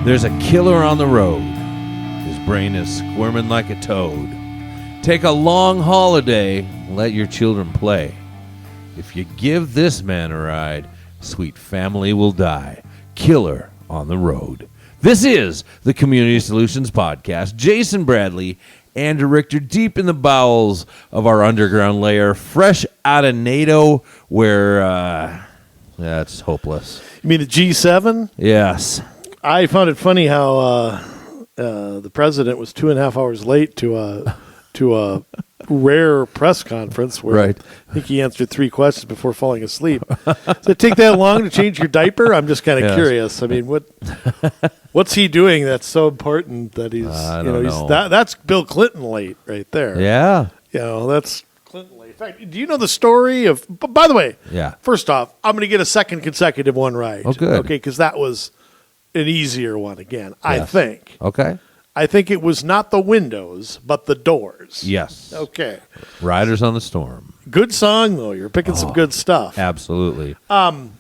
There's a killer on the road. His brain is squirming like a toad. Take a long holiday, let your children play. If you give this man a ride, sweet family will die. Killer on the road. This is the Community Solutions Podcast. Jason Bradley, Andrew Richter, deep in the bowels of our underground lair, fresh out of NATO, where it's hopeless. You mean the G7? Yes. I found it funny how the president was 2.5 hours late to a rare press conference where Right. I think he answered 3 questions before falling asleep. Does it take that long to change your diaper? I'm just kind of curious. I mean, what's he doing that's so important that he's that's Bill Clinton late right there. Yeah. That's Clinton late. In fact, do you know the story of? By the way, First off, I'm going to get a second consecutive one right. Oh, good. Okay, because that was an easier one again. Yes. I think. Okay. I think it was not the windows, but the doors. Yes. Okay. Riders on the Storm. Good song, though. You're picking some good stuff. Absolutely. Upping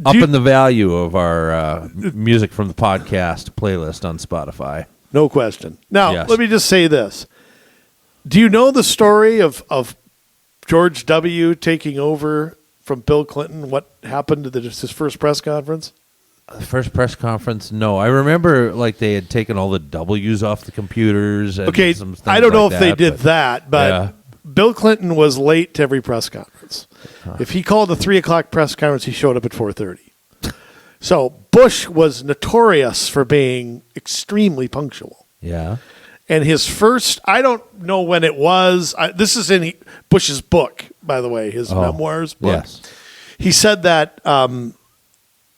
the value of our music from the podcast playlist on Spotify. No question. Now, Yes. let me just say this. Do you know the story of George W. taking over from Bill Clinton? What happened to his first press conference? The first press conference, no. I remember they had taken all the W's off the computers. And Okay, some things I don't know like if they did that, but yeah. Bill Clinton was late to every press conference. If he called a 3 o'clock press conference, he showed up at 4:30. So Bush was notorious for being extremely punctual. Yeah. And his first, I don't know when it was. This is in Bush's book, by the way, his memoirs book. Yes. He said that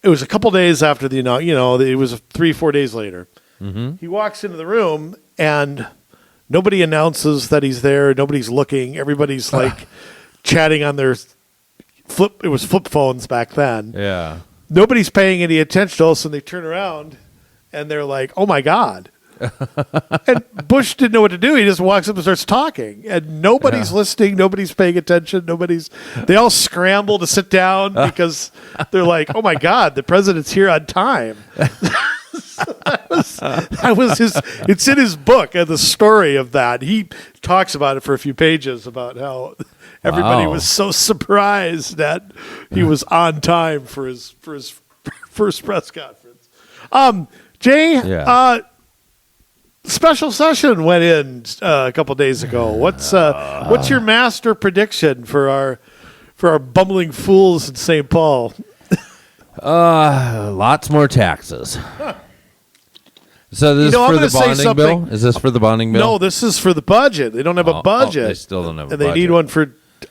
it was a couple days after the it was 3-4 days later. Mm-hmm. He walks into the room and nobody announces that he's there. Nobody's looking. Everybody's chatting on their flip phones back then. Yeah. Nobody's paying any attention to us, and they turn around and they're like, "Oh my God." And Bush didn't know what to do. He just walks up and starts talking, and nobody's listening. Nobody's paying attention. They all scramble to sit down because they're like, "Oh my God, the president's here on time." that was his. It's in his book, the story of that. He talks about it for a few pages about how everybody was so surprised that he was on time for his first press conference. Jay, special session went in a couple days ago. What's your master prediction for our bumbling fools in St. Paul? Lots more taxes. So this is for the bonding bill? Is this for the bonding bill? No, this is for the budget. They don't have a budget. They still don't have a and budget. they need one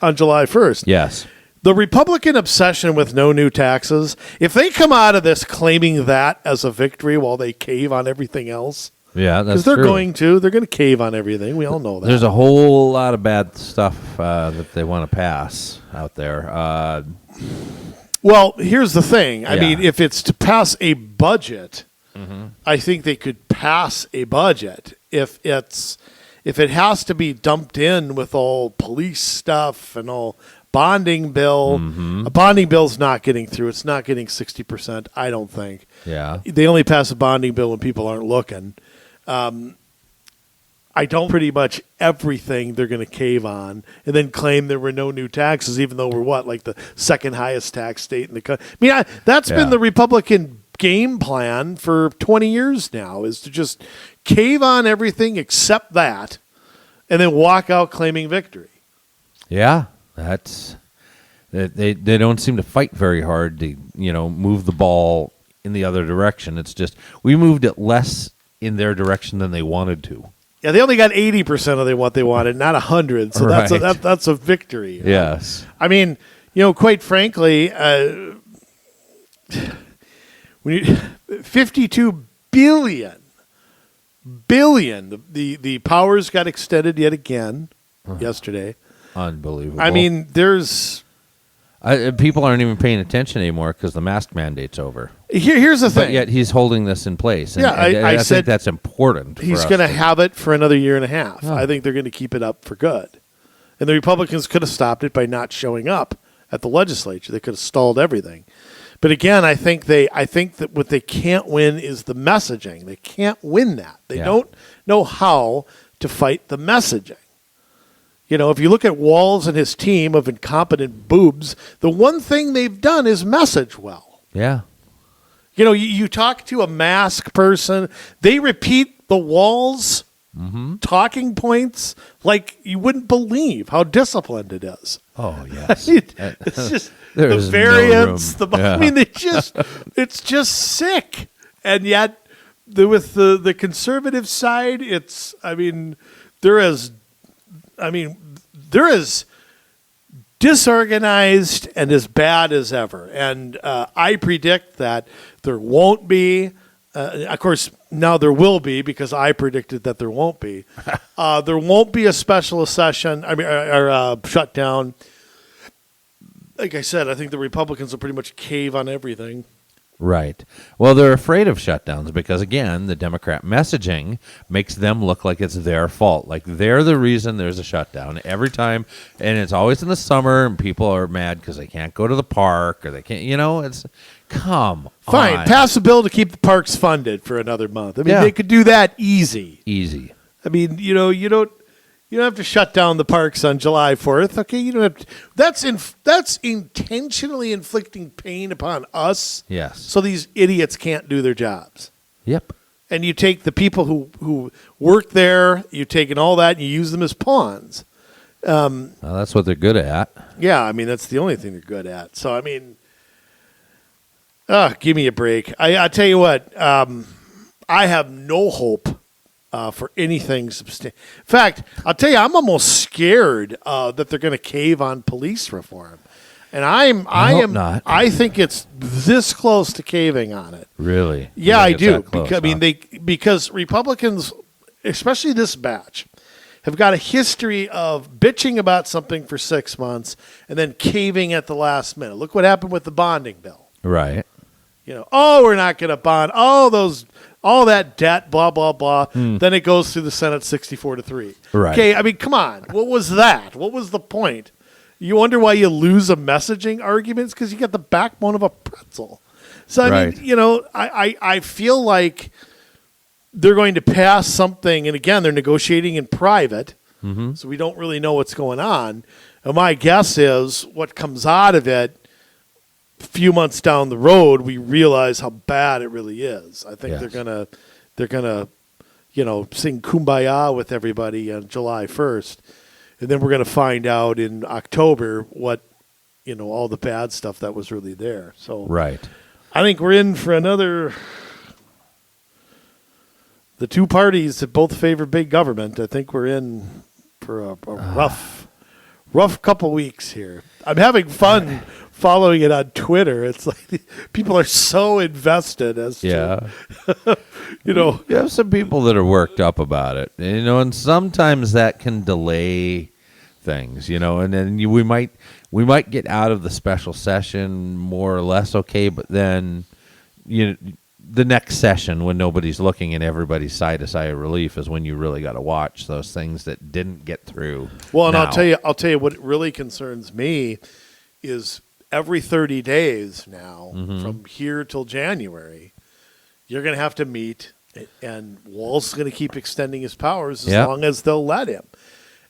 on July 1st. Yes. The Republican obsession with no new taxes, if they come out of this claiming that as a victory while they cave on everything else, yeah, that's because true. they're going to cave on everything. We all know that. There's a whole lot of bad stuff that they want to pass out there. Well, here's the thing. I mean, if it's to pass a budget, I think they could pass a budget. If it has to be dumped in with all police stuff and all bonding bill, a bonding bill's not getting through. It's not getting 60%, I don't think. Yeah. They only pass a bonding bill when people aren't looking. I don't pretty much everything they're going to cave on and then claim there were no new taxes, even though we're the second highest tax state in the country. I mean, that's been the Republican game plan for 20 years now, is to just cave on everything except that and then walk out claiming victory. Yeah, that's they don't seem to fight very hard to move the ball in the other direction. It's just we moved it less in their direction than they wanted to. Yeah, they only got 80% of what they wanted, not 100. So that's a victory. Yes. I mean, quite frankly, when you, 52 billion, the powers got extended yet again yesterday. Unbelievable. I mean, people aren't even paying attention anymore because the mask mandate's over. Here's the thing. But yet he's holding this in place. And, I think said that's important. He's going to have it for another year and a half. Oh. I think they're going to keep it up for good. And the Republicans could have stopped it by not showing up at the legislature. They could have stalled everything. But again, I think that what they can't win is the messaging. They can't win that. They don't know how to fight the messaging. You know, if you look at Walz and his team of incompetent boobs, the one thing they've done is message well. Yeah. You know, you talk to a mask person, they repeat the Walz talking points like you wouldn't believe how disciplined it is. Oh, yes. It's just There the is variance. no room. I mean, it's just sick. And yet, with the conservative side, they're as disorganized and as bad as ever. And I predict that there won't be. Of course, now there will be because I predicted that there won't be. There won't be a special session. Or shutdown. Like I said, I think the Republicans will pretty much cave on everything. Right. Well, they're afraid of shutdowns because, again, the Democrat messaging makes them look like it's their fault. Like they're the reason there's a shutdown every time. And it's always in the summer, and people are mad because they can't go to the park or they can't, it's, come Fine, on. pass a bill to keep the parks funded for another month. I mean, they could do that easy. Easy. I mean, you don't have to shut down the parks on July 4th. Okay, you don't have to. That's intentionally inflicting pain upon us. Yes. So these idiots can't do their jobs. Yep. And you take the people who work there, you take in all that, and you use them as pawns. Well, that's what they're good at. Yeah, I mean, that's the only thing they're good at. So, I mean, give me a break. I tell you what, I have no hope for anything substantial. In fact, I'll tell you, I'm almost scared that they're going to cave on police reform. And I hope not. I think it's this close to caving on it. Really? Yeah, I do. Close, Because Republicans, especially this batch, have got a history of bitching about something for 6 months and then caving at the last minute. Look what happened with the bonding bill. Right. We're not going to bond. All that debt, blah, blah, blah. Then it goes through the Senate 64-3. Right. Okay, I mean, come on. What was that? What was the point? You wonder why you lose a messaging argument? It's because you got the backbone of a pretzel. So, I mean, I feel like they're going to pass something, and again, they're negotiating in private, so we don't really know what's going on. And my guess is what comes out of it, a few months down the road, we realize how bad it really is. I think they're gonna sing Kumbaya with everybody on July 1st, and then we're gonna find out in October what all the bad stuff that was really there. So right. I think we're in for another. The two parties that both favor big government, I think we're in for a rough couple weeks here. I'm having fun following it on Twitter. It's like people are so invested as to, You have some people that are worked up about it, and sometimes that can delay things, and then we might get out of the special session more or less okay, but then, the next session when nobody's looking and everybody's sigh of relief is when you really got to watch those things that didn't get through. Well, and now. I'll tell you what really concerns me is every 30 days now, from here till January, you're going to have to meet, and Walz is going to keep extending his powers as long as they'll let him.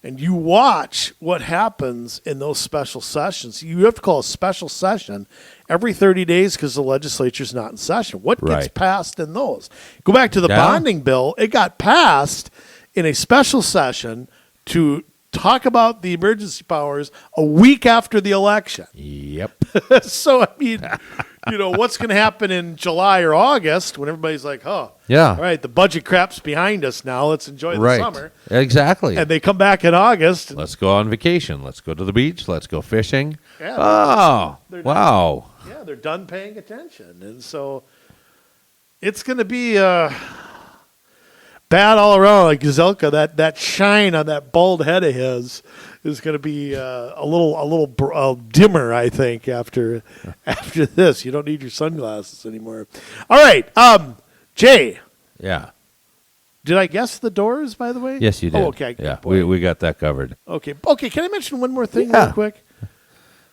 And you watch what happens in those special sessions. You have to call a special session every 30 days because the legislature's not in session. What gets passed in those? Go back to the bonding bill. It got passed in a special session to talk about the emergency powers a week after the election. Yep. So, I mean, what's going to happen in July or August when everybody's like, all right, the budget crap's behind us now. Let's enjoy the summer. Exactly. And they come back in August. Let's go on vacation. Let's go to the beach. Let's go fishing. Yeah, wow. Yeah, they're done paying attention. And so it's going to be bad all around. Like Gazelka, that shine on that bald head of his is going to be a little dimmer, I think, after this. You don't need your sunglasses anymore. All right, Jay. Yeah. Did I guess the Doors, by the way? Yes, you did. Oh, okay. Yeah, we got that covered. Okay. Can I mention one more thing real quick?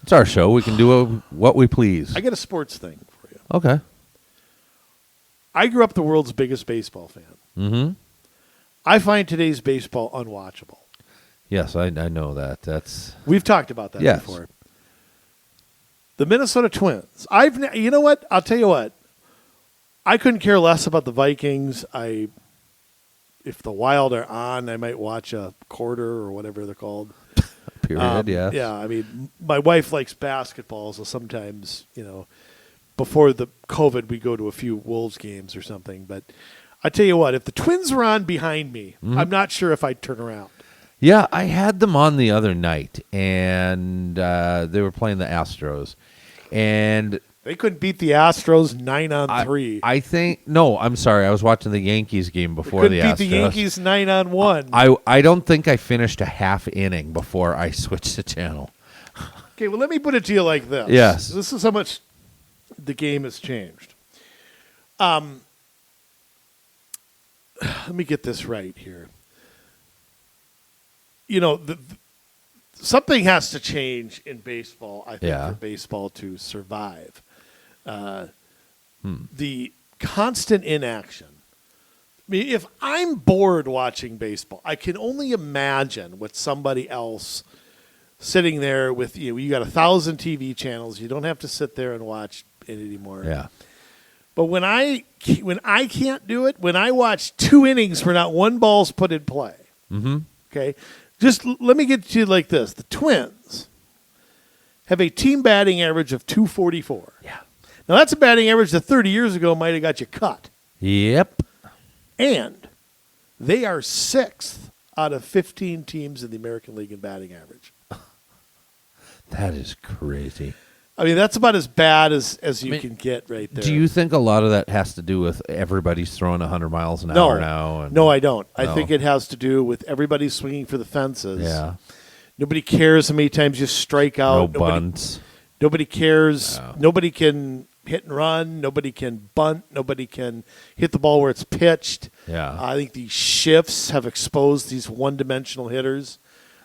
It's our show. We can do what we please. I got a sports thing for you. Okay. I grew up the world's biggest baseball fan. Mm-hmm. I find today's baseball unwatchable. Yes, I know that. We've talked about that Yes. before. The Minnesota Twins. You know what? I'll tell you what. I couldn't care less about the Vikings. If the Wild are on, I might watch a quarter or whatever they're called. Period, yes. Yeah, I mean, my wife likes basketball, so sometimes, before the COVID, we go to a few Wolves games or something. But I tell you what, if the Twins were on behind me, I'm not sure if I'd turn around. Yeah, I had them on the other night, and they were playing the Astros. And They couldn't beat the Astros 9-3. I think no. I'm sorry. I was watching the Yankees game before the Astros. Couldn't beat the Yankees 9-1. I don't think I finished a half inning before I switched the channel. Okay, well, let me put it to you like this. Yes. This is how much the game has changed. Let me get this right here. Something has to change in baseball, I think, for baseball to survive. The constant inaction. I mean, if I'm bored watching baseball, I can only imagine what somebody else sitting there with you. You got 1,000 TV channels. You don't have to sit there and watch it anymore. Yeah. But when I can't do it, when I watch 2 innings where not one ball's put in play. Mm-hmm. Okay, just let me get to you like this: the Twins have a team batting average of 244. Yeah. Now, that's a batting average that 30 years ago might have got you cut. Yep. And they are 6th out of 15 teams in the American League in batting average. That is crazy. I mean, that's about as bad as you can get right there. Do you think a lot of that has to do with everybody's throwing 100 miles an hour now? No, I don't. I think it has to do with everybody swinging for the fences. Yeah. Nobody cares how many times you strike out. No bunts. Nobody cares. No. Nobody can hit and run. Nobody can bunt. Nobody can hit the ball where it's pitched. Yeah. I think these shifts have exposed these one-dimensional hitters.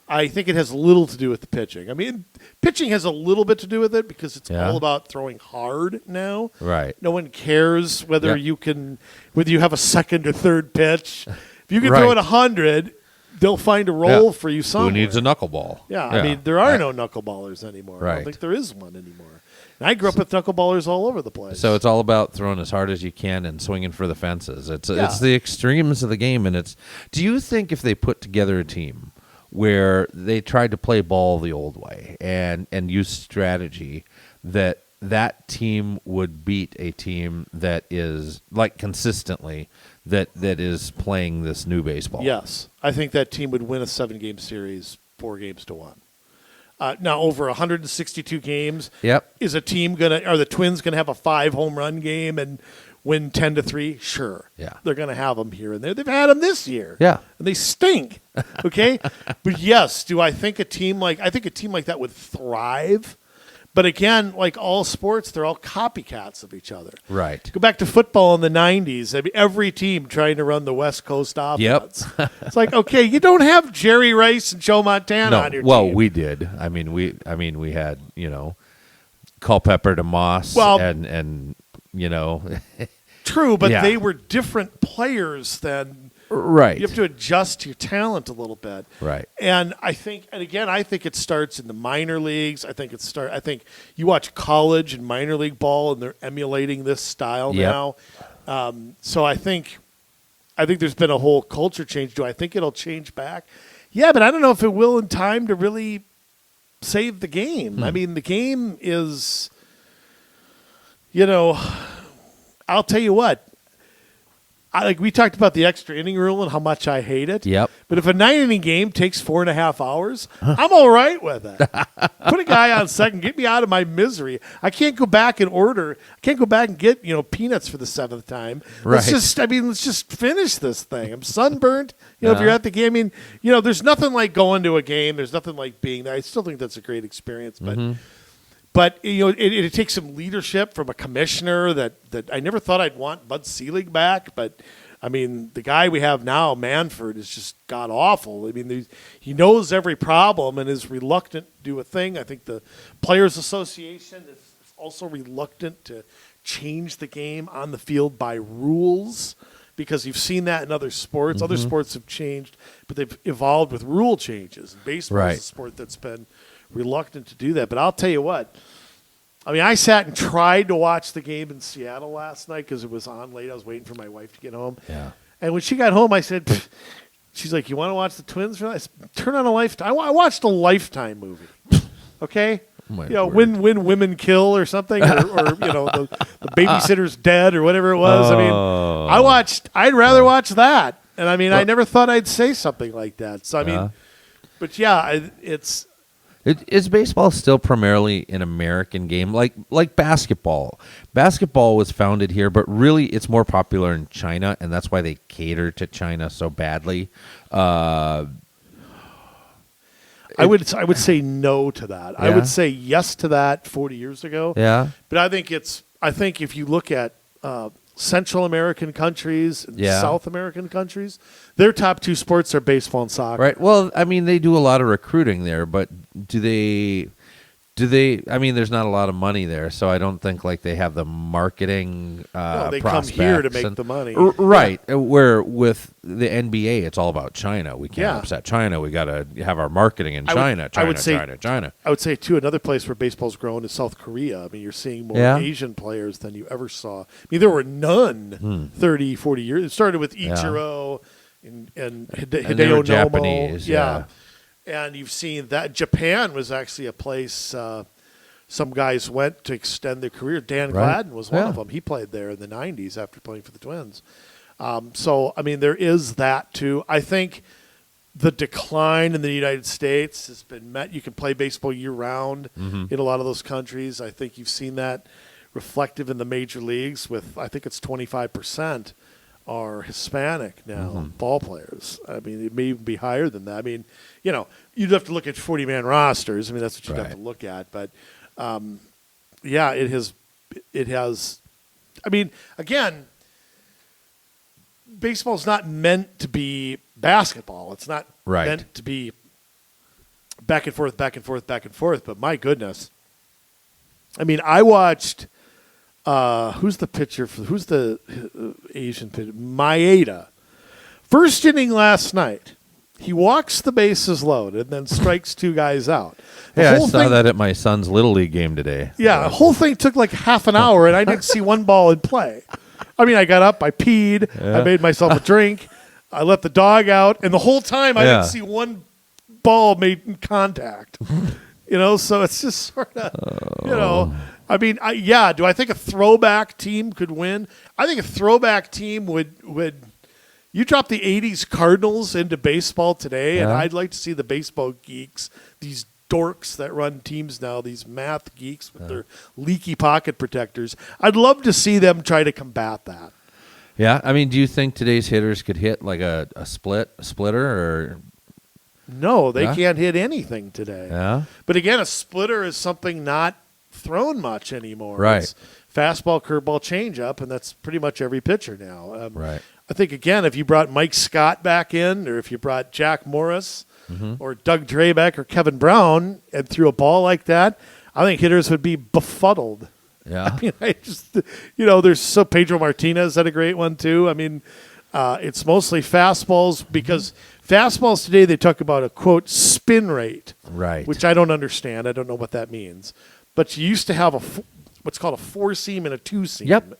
I think it has little to do with the pitching. I mean, pitching has a little bit to do with it because it's all about throwing hard now. Right. No one cares whether you have a second or third pitch. If you can Right. throw it 100, they'll find a role for you somewhere. Who needs a knuckleball? Yeah, I mean, there are no knuckleballers anymore. I Right. don't think there is one anymore. And I grew up with knuckleballers all over the place. So it's all about throwing as hard as you can and swinging for the fences. It's the extremes of the game, and do you think if they put together a team where they tried to play ball the old way and use strategy, that team would beat a team that is like consistently that is playing this new baseball? Yes, I think that team would win a 7-game series 4-1. Now, over 162 games, is a team are the Twins gonna have a 5-home run game and win 10-3? Sure. Yeah. They're gonna have them here and there. They've had them this year. Yeah. And they stink. Okay. But yes, do I think a team like that would thrive? But again, like all sports, they're all copycats of each other. Right. Go back to football in the 90s. I mean, every team trying to run the West Coast offense. Yep. It's like, okay, you don't have Jerry Rice and Joe Montana on your team. Well, we did. I mean, we had, Culpepper to Moss and True, but they were different players than right. You have to adjust your talent a little bit. Right. And I think it starts in the minor leagues. I think you watch college and minor league ball, and they're emulating this style now. So I think there's been a whole culture change. Do I think it'll change back? Yeah, but I don't know if it will in time to really save the game. I mean, the game is, I'll tell you what. We talked about the extra inning rule and how much I hate it. Yep. But if a 9-inning game takes 4.5 hours, I'm all right with it. Put a guy on second, get me out of my misery. I can't go back and get peanuts for the 7th time. Right. Let's just finish this thing. I'm sunburnt. If you're at the game, there's nothing like going to a game. There's nothing like being there. I still think that's a great experience, but. Mm-hmm. But it takes some leadership from a commissioner that I never thought I'd want Bud Selig back. But I mean, the guy we have now, Manford, is just god awful. I mean, he knows every problem and is reluctant to do a thing. I think the Players Association is also reluctant to change the game on the field by rules, because you've seen that in other sports. Other sports have changed, but they've evolved with rule changes. And baseball is a sport that's been reluctant to do that. But I'll tell you what. I mean, I sat and tried to watch the game in Seattle last night because it was on late. I was waiting for my wife to get home. Yeah. And when she got home, I said, she's like, you want to watch the Twins? I said, turn on a Lifetime. I watched a Lifetime movie. Okay? When women kill or something, or the babysitter's dead or whatever it was. I mean, I'd rather watch that. And I mean, I never thought I'd say something like that. So, I mean, but yeah, it's. Is baseball still primarily an American game, like basketball? Basketball was founded here, but really it's more popular in China, and that's why they cater to China so badly. I would say no to that. Yeah? I would say yes to that 40 years ago. Yeah, but I think if you look at Central American countries and South American countries, their top two sports are baseball and soccer. Right. Well, I mean, they do a lot of recruiting there, but do they? I mean, there's not a lot of money there, so I don't think like they have the marketing. No, they come here to make the money. Right. Where with the NBA, it's all about China. We can't upset China. We got to have our marketing in China. I would say, too, another place where baseball's grown is South Korea. I mean, you're seeing more Asian players than you ever saw. I mean, there were none 30, 40 years. It started with Ichiro and Hideo Nomo. Japanese, And you've seen that Japan was actually a place some guys went to extend their career. Dan Gladden was one of them. He played there in the 90s after playing for the Twins. So, I mean, there is that, too. I think the decline in the United States has been met. You can play baseball year-round in a lot of those countries. I think you've seen that reflective in the major leagues with, I think it's 25% are Hispanic now, ball players. I mean, it may even be higher than that. I mean, you'd have to look at 40-man rosters. I mean, that's what you'd have to look at. But, it has. I mean, again, baseball's not meant to be basketball. It's not meant to be back and forth, back and forth, back and forth. But my goodness. I mean, I watched who's the Asian pitcher? Maeda. First inning last night. He walks the bases loaded and then strikes two guys out. I saw that at my son's Little League game today. Yeah, the whole thing took like half an hour, and I didn't see one ball in play. I mean, I got up, I peed, I made myself a drink, I let the dog out, and the whole time I didn't see one ball made contact. So it's just sort of, I mean, do I think a throwback team could win? I think a throwback team would. You drop the 80s Cardinals into baseball today, and I'd like to see the baseball geeks, these dorks that run teams now, these math geeks with their leaky pocket protectors. I'd love to see them try to combat that. Yeah, I mean, do you think today's hitters could hit like a splitter, or? No, they can't hit anything today. Yeah. But again, a splitter is something not thrown much anymore. Right. It's fastball, curveball, changeup, and that's pretty much every pitcher now. Right. I think, again, if you brought Mike Scott back in, or if you brought Jack Morris or Doug Drabek or Kevin Brown and threw a ball like that, I think hitters would be befuddled. Yeah. I mean, there's Pedro Martinez had a great one, too. I mean, it's mostly fastballs because fastballs today, they talk about a, quote, spin rate. Right. Which I don't understand. I don't know what that means. But you used to have what's called a four-seam and a two-seam. Yep.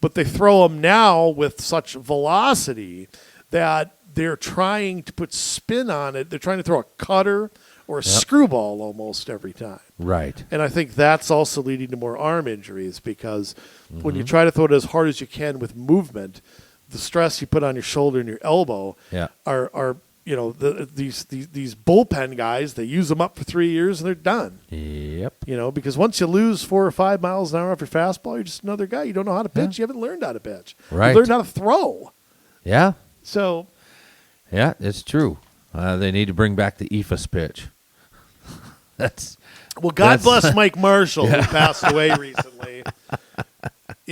But they throw them now with such velocity that they're trying to put spin on it. They're trying to throw a cutter or a screwball almost every time. Right. And I think that's also leading to more arm injuries because when you try to throw it as hard as you can with movement, the stress you put on your shoulder and your elbow are these bullpen guys, they use them up for 3 years and they're done. Yep. Because once you lose 4 or 5 miles an hour off your fastball, you're just another guy. You don't know how to pitch. You haven't learned how to pitch. Right. You learned how to throw. Yeah. So. Yeah, it's true. They need to bring back the EFS pitch. God bless Mike Marshall, who passed away recently.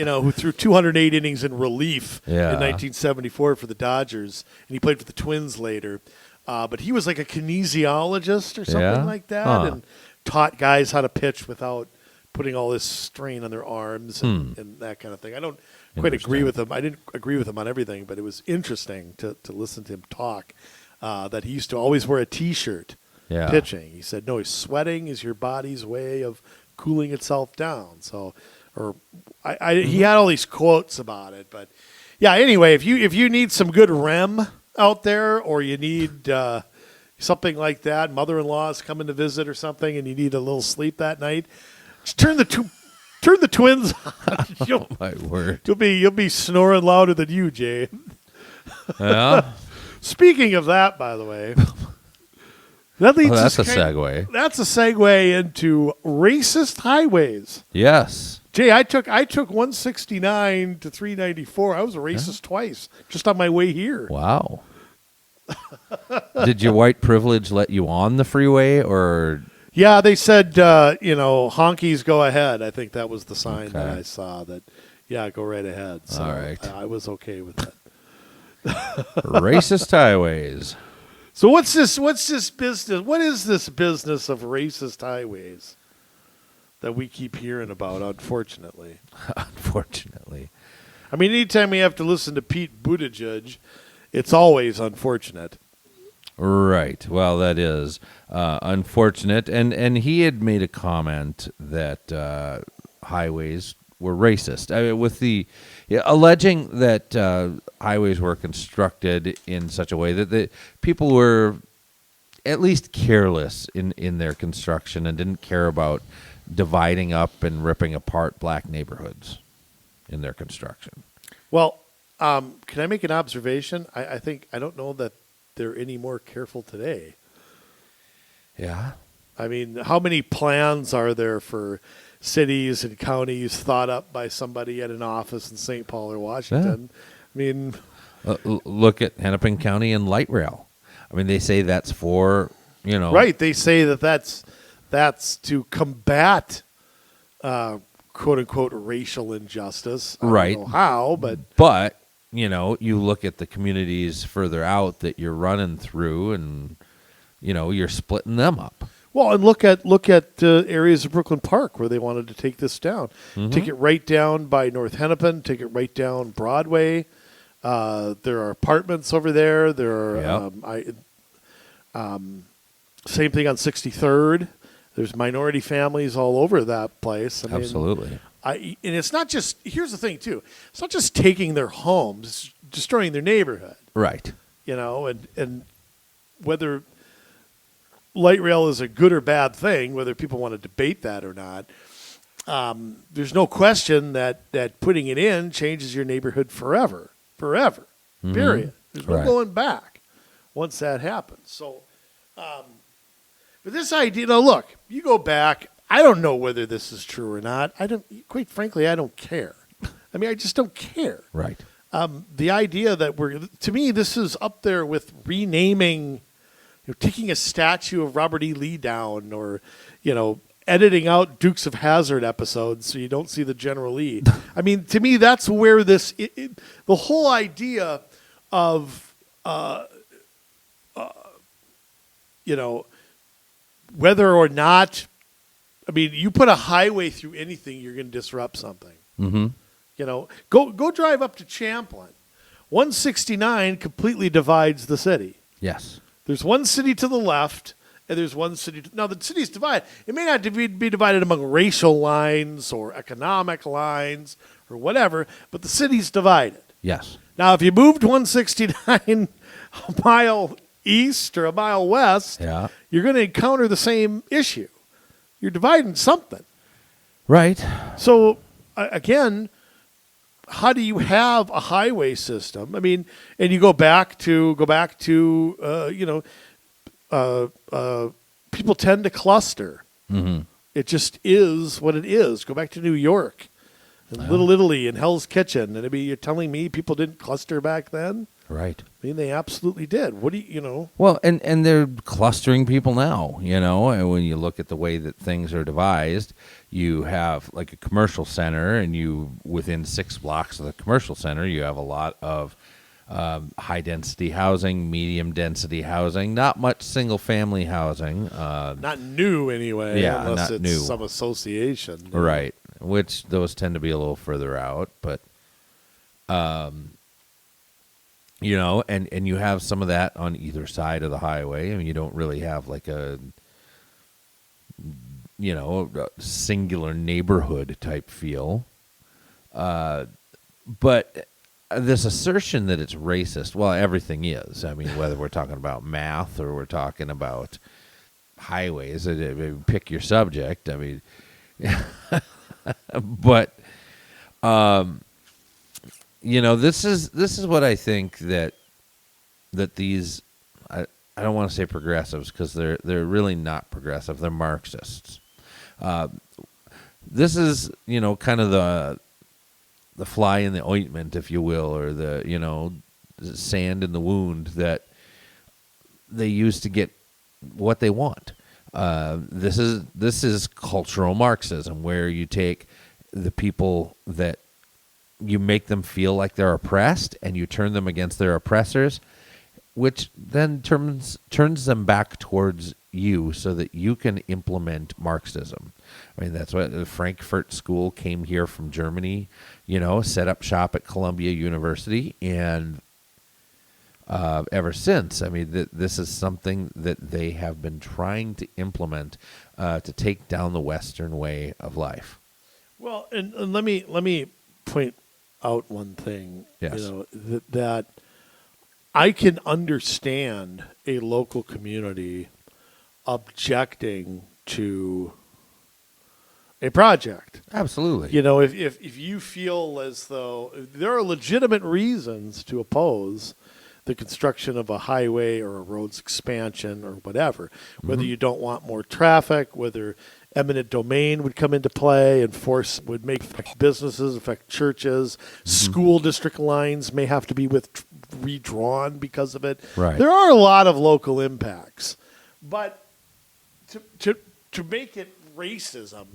who threw 208 innings in relief in Yeah. 1974 for the Dodgers, and he played for the Twins later. But he was like a kinesiologist or something Yeah? like that, Huh. and taught guys how to pitch without putting all this strain on their arms and that kind of thing. I don't quite agree Interesting. with him. I didn't agree with him on everything, but it was interesting to listen to him talk. That he used to always wear a T-shirt Yeah. pitching. He said, "No, sweating is your body's way of cooling itself down." So, he had all these quotes about it, but yeah. Anyway, if you need some good REM out there, or you need something like that, mother-in-law's coming to visit or something, and you need a little sleep that night, just turn the Twins on. My word. You'll be snoring louder than you, Jay. Yeah. Speaking of that, by the way, that leads That's a us segue. That's a segue into racist highways. Yes. Jay, I took 169 to 394. I was a racist twice just on my way here. Wow. Did your white privilege let you on the freeway, or Yeah, they said honkies go ahead. I think that was the sign that Okay. I saw. That go right ahead. So All right. I was okay with that. racist highways? So what's this business? What is this business of racist highways that we keep hearing about, unfortunately? Unfortunately. I mean, anytime we have to listen to Pete Buttigieg, it's always unfortunate. Right. Well, that is unfortunate. And he had made a comment that highways were racist. I mean, with alleging that highways were constructed in such a way that the people were at least careless in their construction and didn't care about dividing up and ripping apart black neighborhoods in their construction. Well, can I make an observation? I don't know that they're any more careful today. Yeah. I mean, how many plans are there for cities and counties thought up by somebody at an office in St. Paul or Washington? I mean, Look at Hennepin County and light rail. I mean, they say that's for, right? They say that's to combat quote unquote racial injustice. I Right. don't know how, but you look at the communities further out that you're running through, and you're splitting them up. well, and look at areas of Brooklyn Park where they wanted to take this down. Take it right down by North Hennepin. Take it right down Broadway. There are apartments over there. There are same thing on 63rd. There's minority families all over that place. I mean, Absolutely. and it's not just. Here's the thing too. It's not just taking their homes, it's destroying their neighborhood. Right. And whether light rail is a good or bad thing, whether people want to debate that or not, there's no question that putting it in changes your neighborhood forever. Period. There's no Right. going back once that happens. So, but this idea, look, you go back. I don't know whether this is true or not. Quite frankly, I don't care. I mean, I just don't care. Right. The idea that to me, this is up there with renaming, taking a statue of Robert E. Lee down, or, editing out Dukes of Hazzard episodes so you don't see the General Lee. I mean, to me, that's where the whole idea of, whether or not, I mean, you put a highway through anything, you're going to disrupt something. Mm-hmm. Go drive up to Champlin. 169 completely divides the city. Yes. There's one city to the left, and there's one city. Now, the city's divided. It may not be divided among racial lines or economic lines or whatever, but the city's divided. Yes. Now, if you moved 169 a mile east or a mile west, Yeah. you're going to encounter the same issue. You're dividing something. Right. So, again, how do you have a highway system? I mean, and you go back to people tend to cluster. Mm-hmm. It just is what it is. Go back to New York and Little Italy and Hell's Kitchen, and you're telling me people didn't cluster back then? Right. I mean, they absolutely did. What do you know? Well, and they're clustering people now, and when you look at the way that things are devised, you have like a commercial center, and within 6 blocks of the commercial center, you have a lot of high-density housing, medium-density housing, not much single-family housing. Not new anyway, Yeah, unless not it's new. some association. Right, which those tend to be a little further out, but and you have some of that on either side of the highway. I mean, you don't really have like a singular neighborhood type feel. But this assertion that it's racist, well, everything is. I mean, whether we're talking about math or we're talking about highways, pick your subject. I mean, but this is what I think that these I don't want to say progressives, because they're really not progressive. They're Marxists. This is kind of the fly in the ointment, if you will, or the sand in the wound that they use to get what they want. This is cultural Marxism, where you take the people that you make them feel like they're oppressed, and you turn them against their oppressors, which then turns them back towards you so that you can implement Marxism. I mean, that's what the Frankfurt School came here from Germany, set up shop at Columbia University, and ever since, I mean, this is something that they have been trying to implement to take down the Western way of life. Well, and let me point out one thing. Yes. That I can understand a local community objecting to a project. Absolutely. If you feel as though there are legitimate reasons to oppose the construction of a highway or a road's expansion or whatever, whether you don't want more traffic, whether eminent domain would come into play and would affect businesses, affect churches, school district lines may have to be redrawn because of it. Right. There are a lot of local impacts, but to make it racism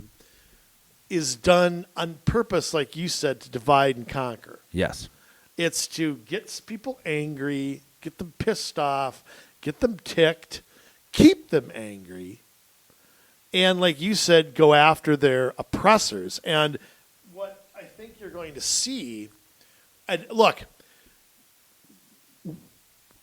is done on purpose, like you said, to divide and conquer. Yes. It's to get people angry, get them pissed off, get them ticked, keep them angry, and like you said, go after their oppressors. And what I think you're going to see, and look,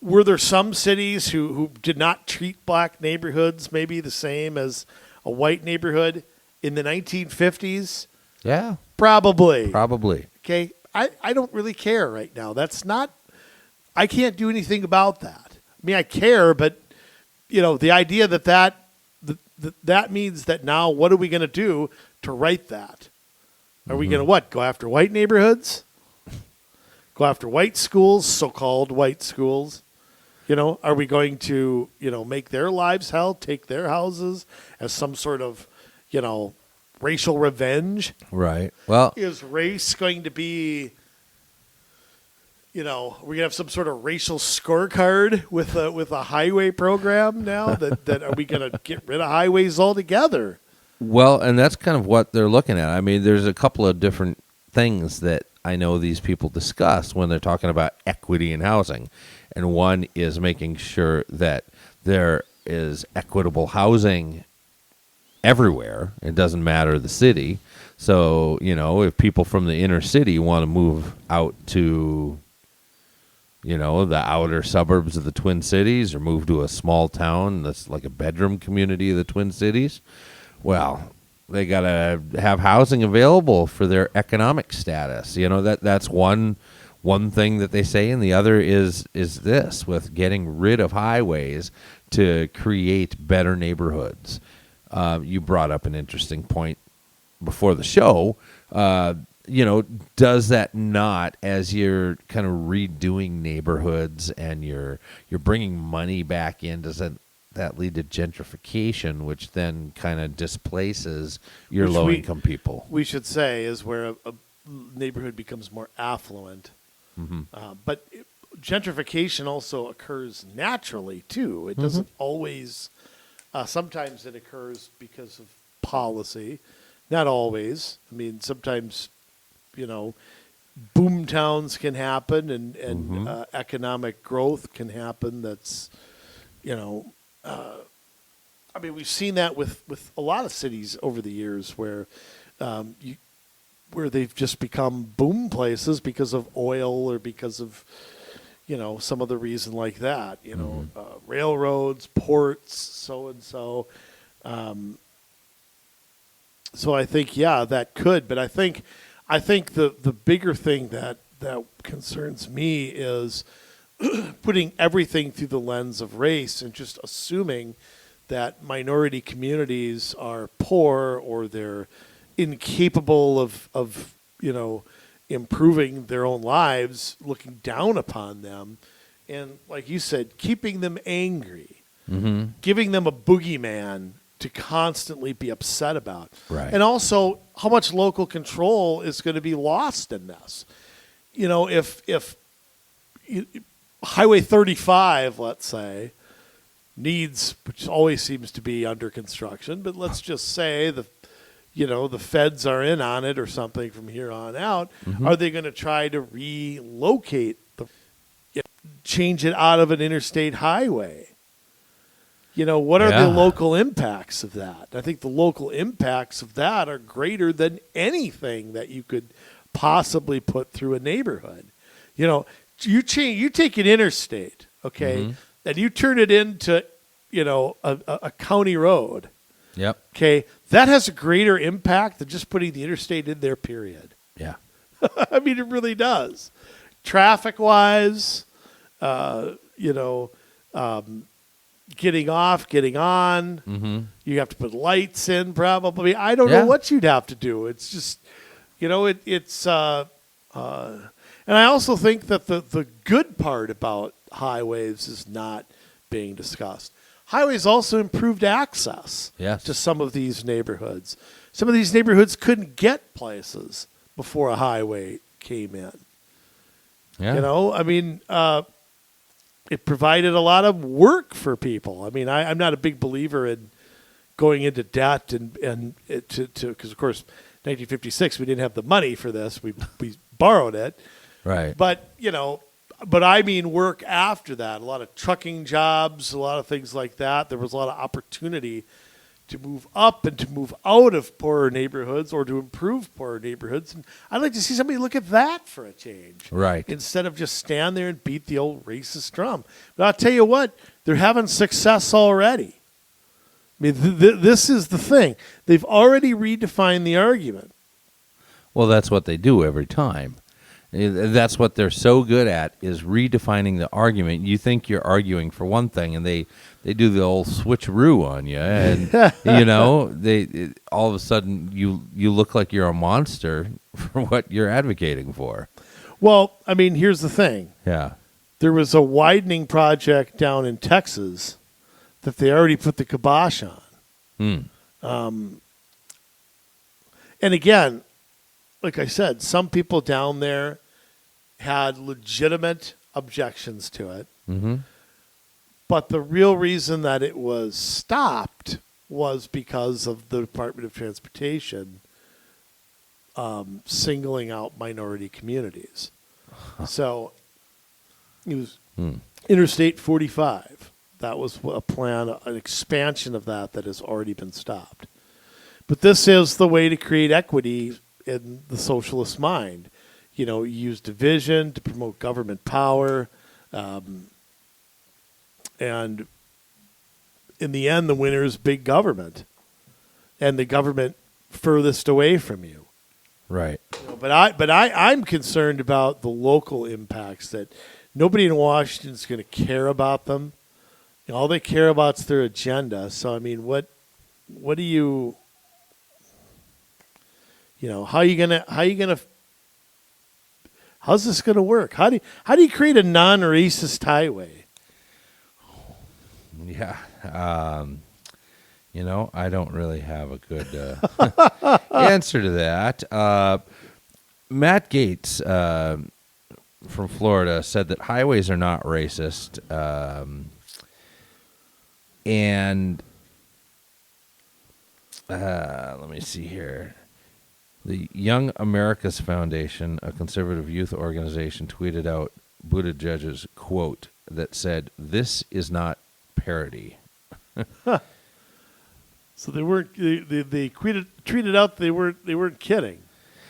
were there some cities who did not treat black neighborhoods maybe the same as a white neighborhood in the 1950s? Yeah. Probably. Okay. I don't really care right now. I can't do anything about that. I mean, I care, but the idea that means that now what are we going to do to right that? Are we going to go after white neighborhoods? Go after white schools, so-called white schools? Are we going to, make their lives hell, take their houses as some sort of, racial revenge? Right. Well, Is race going to be, we're going to have some sort of racial scorecard with a highway program now? That are we going to get rid of highways altogether? Well, and that's kind of what they're looking at. I mean, there's a couple of different things that I know these people discuss when they're talking about equity in housing. And one is making sure that there is equitable housing everywhere. It doesn't matter the city. So, if people from the inner city want to move out to, the outer suburbs of the Twin Cities, or move to a small town that's like a bedroom community of the Twin Cities, well, they got to have housing available for their economic status. That's one thing that they say, and the other is this, with getting rid of highways to create better neighborhoods. You brought up an interesting point before the show. Does that not, as you're kind of redoing neighborhoods and you're bringing money back in, does that lead to gentrification, which then kind of displaces your low-income people? We should say is where a neighborhood becomes more affluent. But gentrification also occurs naturally too. It doesn't always. Sometimes it occurs because of policy, not always. I mean, sometimes, boom towns can happen and economic growth can happen. That's, we've seen that with a lot of cities over the years where where they've just become boom places because of oil or because of, some other reason like that, railroads, ports, so-and-so. So I think, that could, but I think the bigger thing that concerns me is putting everything through the lens of race and just assuming that minority communities are poor or they're incapable of improving their own lives, looking down upon them, and like you said, keeping them angry, giving them a boogeyman to constantly be upset about. Right. And also how much local control is going to be lost in this. If Highway 35, let's say, needs, which always seems to be under construction, but let's just say the feds are in on it or something from here on out, are they going to try to relocate change it out of an interstate highway? What are the local impacts of that? I think the local impacts of that are greater than anything that you could possibly put through a neighborhood. You take an interstate, okay, and you turn it into, a county road. Yep. Okay, that has a greater impact than just putting the interstate in there, period. Yeah. I mean, it really does. Traffic-wise, getting off, getting on. You have to put lights in, probably. I don't know what you'd have to do. It's just, it's. And I also think that the good part about highways is not being discussed. Highways also improved access to some of these neighborhoods. Some of these neighborhoods couldn't get places before a highway came in. Yeah. It provided a lot of work for people. I mean, I'm not a big believer in going into debt and because of course, 1956 we didn't have the money for this. We borrowed it. Right. But but I mean work after that. A lot of trucking jobs, a lot of things like that. There was a lot of opportunity to move up and to move out of poorer neighborhoods or to improve poorer neighborhoods. And I'd like to see somebody look at that for a change. Right. Instead of just stand there and beat the old racist drum. But I'll tell you what, they're having success already. I mean, this is the thing. They've already redefined the argument. Well, that's what they do every time. That's what they're so good at, is redefining the argument. You think you're arguing for one thing, and they do the old switcheroo on you, and they all of a sudden you look like you're a monster for what you're advocating for. Well, I mean, here's the thing. Yeah, there was a widening project down in Texas that they already put the kibosh on. And again, like I said, some people down there had legitimate objections to it. But the real reason that it was stopped was because of the Department of Transportation singling out minority communities. So it was Interstate 45. That was a plan, an expansion of that has already been stopped. But this is the way to create equity in the socialist mind. You use division to promote government power. And in the end, the winner is big government. And the government furthest away from you. Right. But I'm concerned about the local impacts, that nobody in Washington is going to care about them. All they care about is their agenda. So, I mean, what do you... how are you gonna? How's this gonna work? How do you create a non-racist highway? Yeah, I don't really have a good answer to that. Matt Gaetz from Florida said that highways are not racist, and let me see here. The Young America's Foundation, a conservative youth organization, tweeted out Buttigieg's quote that said, "This is not parody." So they weren't. They tweeted out they weren't kidding.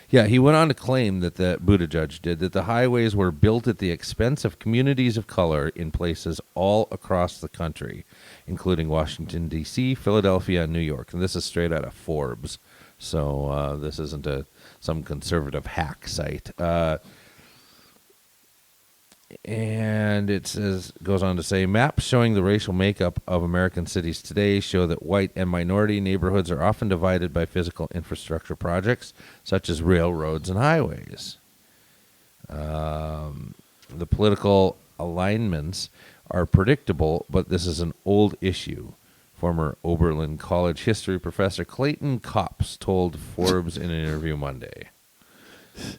Yeah, he went on to claim that Buttigieg did that the highways were built at the expense of communities of color in places all across the country, including Washington, D.C., Philadelphia, and New York. And this is straight out of Forbes, so this isn't some conservative hack site. And it goes on to say, maps showing the racial makeup of American cities today show that white and minority neighborhoods are often divided by physical infrastructure projects, such as railroads and highways. The political alignments are predictable, but this is an old issue. Former Oberlin College history professor Clayton Copps told Forbes in an interview Monday.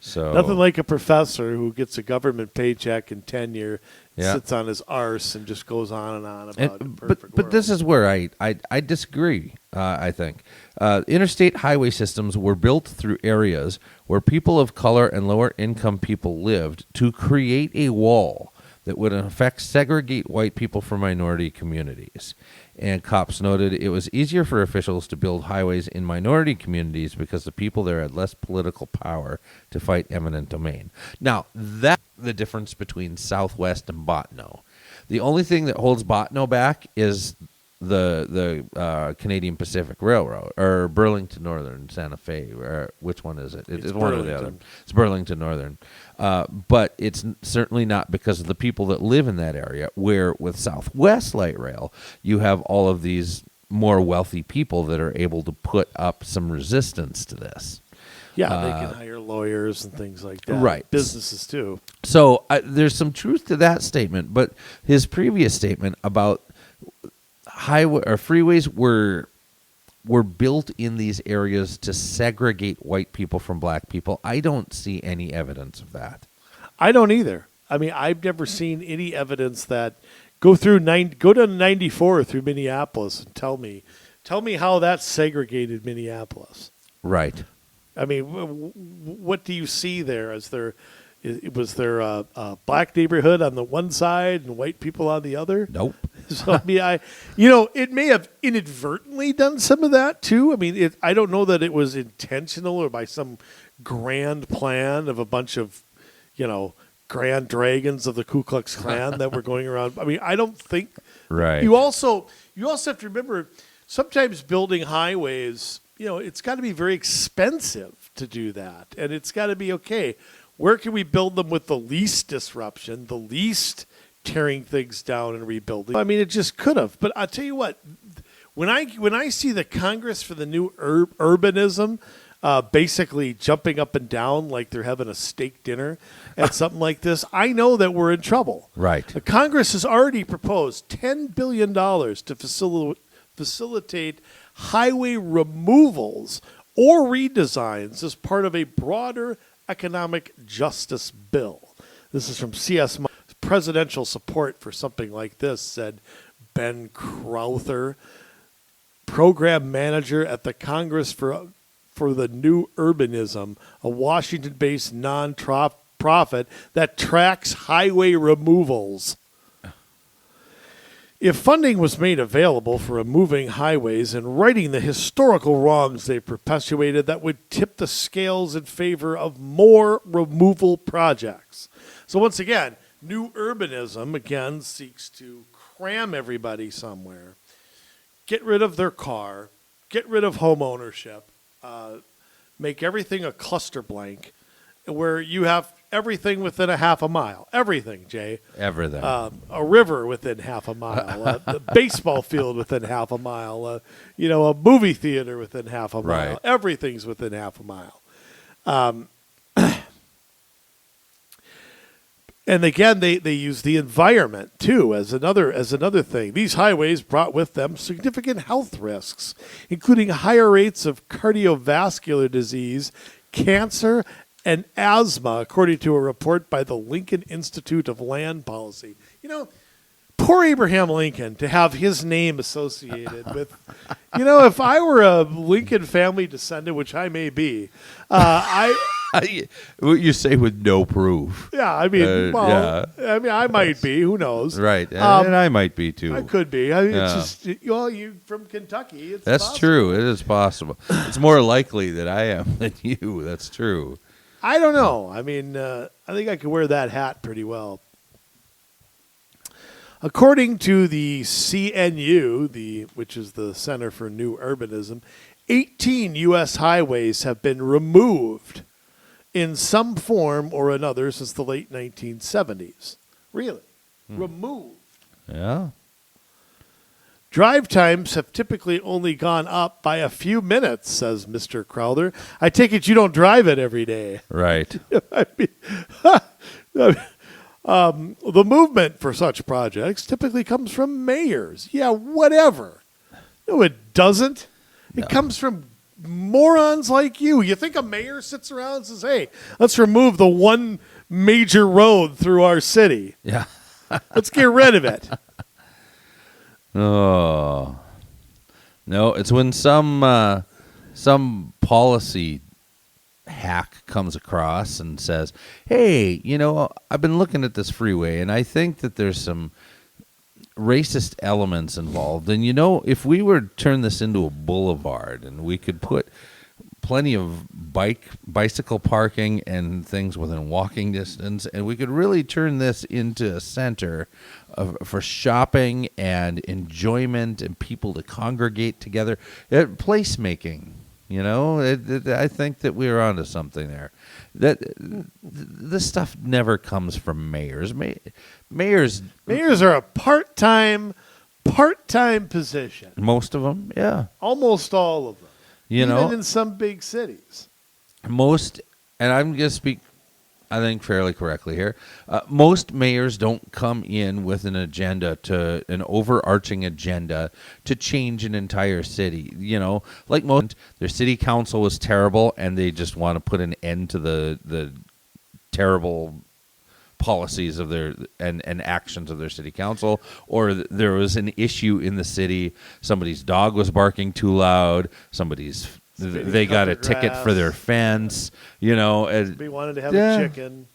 So nothing like a professor who gets a government paycheck and tenure, sits on his arse and just goes on and on about it. But this is where I disagree. I think interstate highway systems were built through areas where people of color and lower income people lived to create a wall that would in effect segregate white people from minority communities. And Copps noted it was easier for officials to build highways in minority communities because the people there had less political power to fight eminent domain. Now, that's the difference between Southwest and Bottineau. The only thing that holds Bottineau back is the Canadian Pacific Railroad, or Burlington Northern, Santa Fe. Or which one is it? It's one or the other. It's Burlington Northern. But it's certainly not because of the people that live in that area, where with Southwest Light Rail, you have all of these more wealthy people that are able to put up some resistance to this. Yeah, they can hire lawyers and things like that. Right. Businesses, too. So there's some truth to that statement, but his previous statement about highway or freeways were built in these areas to segregate white people from black people. I don't see any evidence of that. I don't either. I mean, I've never seen any evidence that go to 94 through Minneapolis and tell me how that segregated Minneapolis. Right. I mean, what do you see there? Was there a black neighborhood on the one side and white people on the other? Nope. So I mean, it may have inadvertently done some of that too. I mean, I don't know that it was intentional or by some grand plan of a bunch of, grand dragons of the Ku Klux Klan that were going around. I mean, I don't think. Right. You also have to remember, sometimes building highways, it's got to be very expensive to do that, and it's got to be okay. Where can we build them with the least disruption, the least tearing things down and rebuilding? I mean, it just could have. But I'll tell you what, when I see the Congress for the new Urbanism basically jumping up and down like they're having a steak dinner at something like this, I know that we're in trouble. Right. The Congress has already proposed $10 billion to facilitate highway removals or redesigns as part of a broader economic justice bill. This is from CS. Presidential support for something like this, said Ben Crowther, program manager at the Congress for the New Urbanism, a Washington-based non-profit that tracks highway removals. If funding was made available for removing highways and righting the historical wrongs they perpetuated, that would tip the scales in favor of more removal projects. So once again, New Urbanism, again, seeks to cram everybody somewhere, get rid of their car, get rid of home ownership, make everything a cluster blank, where you have everything within a half a mile. Everything, Jay. Everything. A river within half a mile, a baseball field within half a mile, a movie theater within half a mile. Right. Everything's within half a mile. And again, they use the environment too as another thing. These highways brought with them significant health risks, including higher rates of cardiovascular disease, cancer, and asthma, according to a report by the Lincoln Institute of Land Policy. Poor Abraham Lincoln to have his name associated with, if I were a Lincoln family descendant, which I may be, What you say with no proof. Yeah, I mean, I might be. Who knows? Right, and I might be too. I could be. It's just, you from Kentucky. That's possible. true. It is possible. It's more likely that I am than you. That's true. I don't know. I mean, I think I could wear that hat pretty well. According to the CNU, which is the Center for New Urbanism, 18 U.S. highways have been removed in some form or another since the late 1970s. Really? Removed. Yeah. Drive times have typically only gone up by a few minutes, says Mr. Crowther. I take it you don't drive it every day. Right. I mean, the movement for such projects typically comes from mayors. Yeah, whatever. No, it doesn't. It comes from morons like you. You think a mayor sits around and says, hey, let's remove the one major road through our city. Yeah. Let's get rid of it. Oh. No, it's when some policy hack comes across and says, hey, I've been looking at this freeway and I think that there's some racist elements involved. And, if we were to turn this into a boulevard and we could put plenty of bicycle parking and things within walking distance, and we could really turn this into a center for shopping and enjoyment and people to congregate together, placemaking. I think that we're onto something there. That this stuff never comes from mayors. Mayors are a part-time position. Most of them, yeah. Almost all of them. Even in some big cities. Most, and I'm going to speak, I think, fairly correctly here. Most mayors don't come in with an overarching agenda to change an entire city. Like most, their city council was terrible, and they just want to put an end to the terrible policies of their and actions of their city council, or there was an issue in the city. Somebody's dog was barking too loud. They got a ticket for their fence. Somebody wanted to have a chicken.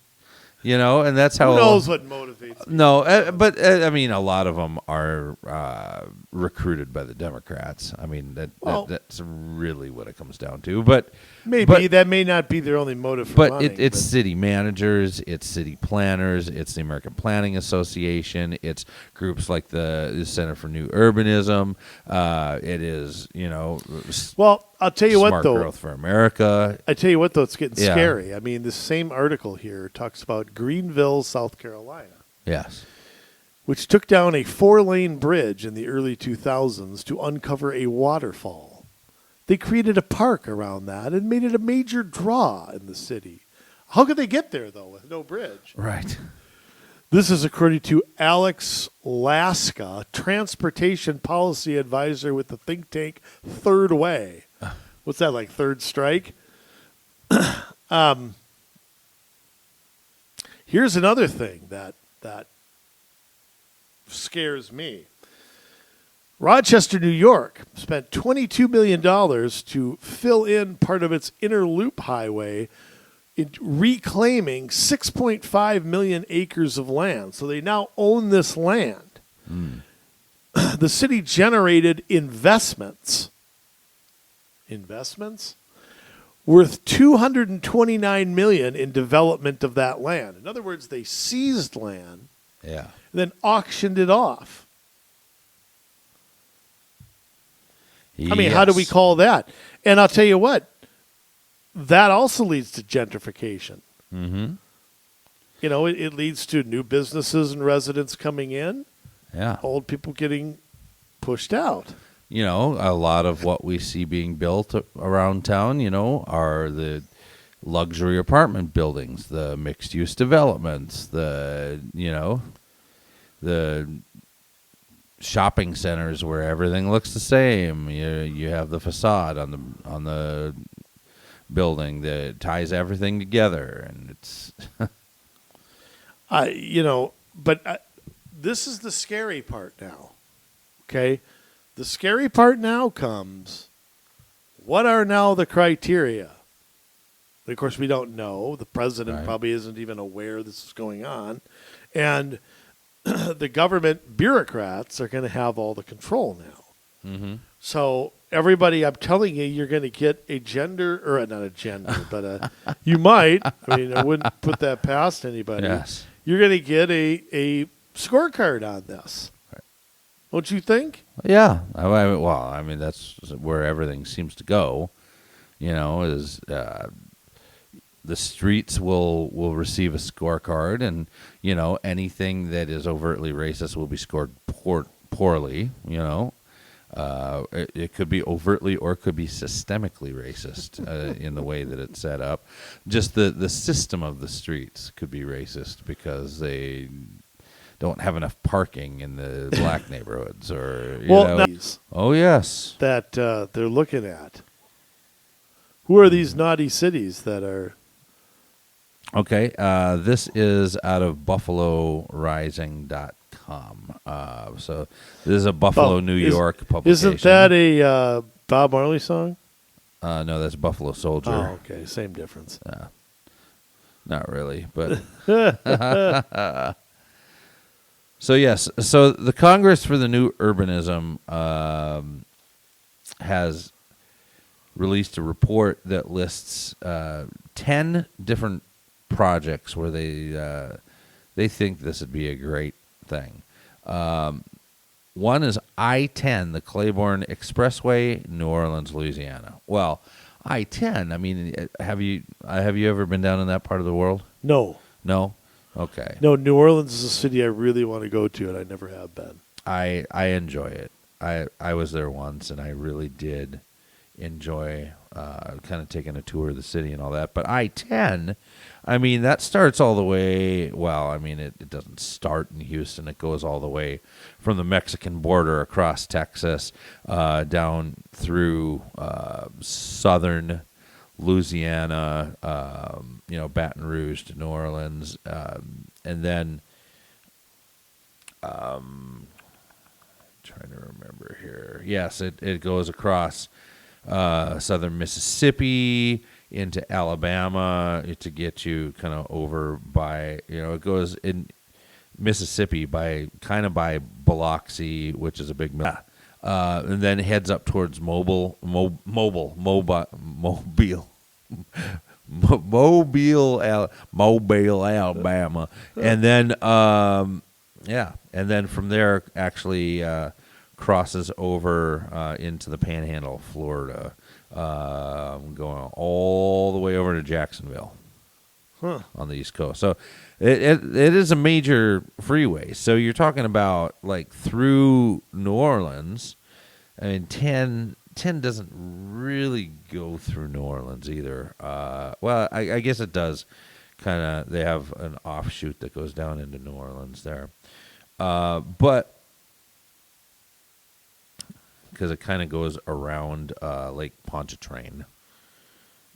And that's how. Who knows what motivates people? No, but I mean, a lot of them are recruited by the Democrats. I mean, that's really what it comes down to. But that may not be their only motive for running. It's city managers, it's city planners, it's the American Planning Association, it's groups like the Center for New Urbanism. It is, Well, I'll tell you what, Smart though. Growth for America. I tell you what, though, it's getting scary. I mean, this same article here talks about Greenville, South Carolina. Yes. Which took down a 4-lane bridge in the early 2000s to uncover a waterfall. They created a park around that and made it a major draw in the city. How could they get there, though, with no bridge? Right. This is according to Alex Laska, transportation policy advisor with the think tank Third Way. What's that, like Third Strike? Here's another thing that scares me. Rochester, New York spent $22 million to fill in part of its inner loop highway, reclaiming 6.5 million acres of land. So they now own this land. The city generated investments worth $229 million in development of that land. In other words, they seized land, and then auctioned it off. I mean, how do we call that? And I'll tell you what, that also leads to gentrification. Mm-hmm. It leads to new businesses and residents coming in. Yeah. Old people getting pushed out. A lot of what we see being built around town, are the luxury apartment buildings, the mixed-use developments, the shopping centers where everything looks the same. You have the facade on the building that ties everything together, and it's this is the scary part now. Okay, the scary part now comes. What are now the criteria? Of course, we don't know. The president probably isn't even aware this is going on, and the government bureaucrats are going to have all the control now. Mm-hmm. So everybody, I'm telling you, you're going to get a gender, or not a gender, but you might. I mean, I wouldn't put that past anybody. Yes. You're going to get a scorecard on this. Right. Don't you think? Yeah. I mean, that's where everything seems to go. Is the streets will receive a scorecard, and anything that is overtly racist will be scored poorly. It could be overtly or it could be systemically racist in the way that it's set up. Just the system of the streets could be racist because they don't have enough parking in the black neighborhoods, or oh yes, that they're looking at. Who are these naughty cities that are? Okay, this is out of BuffaloRising.com. So this is a Buffalo, New York publication. Isn't that a Bob Marley song? No, that's Buffalo Soldier. Oh, okay, same difference. Not really, but so yes. So the Congress for the New Urbanism has released a report that lists 10 different projects where they think this would be a great thing. One is I-10, the Claiborne Expressway, New Orleans, Louisiana. Well, I-10. I mean, have you ever been down in that part of the world? No. No? Okay. No, New Orleans is a city I really want to go to, and I never have been. I enjoy it. I was there once, and I really did enjoy kind of taking a tour of the city and all that. But I-10, I mean, that starts all the way, well, I mean, it doesn't start in Houston. It goes all the way from the Mexican border across Texas down through southern Louisiana, Baton Rouge to New Orleans, and then trying to remember here. Yes, it goes across southern Mississippi into Alabama to get you kind of over by, it goes in Mississippi by Biloxi, which is a big mill, and then heads up towards Mobile, Alabama, and then and then from there actually crosses over into the Panhandle of Florida, going all the way over to Jacksonville on the East Coast. So it is a major freeway. So you're talking about like through New Orleans. I mean, 10 doesn't really go through New Orleans either. Well, I guess it does. Kind of, they have an offshoot that goes down into New Orleans there. But because it kind of goes around Lake Pontchartrain.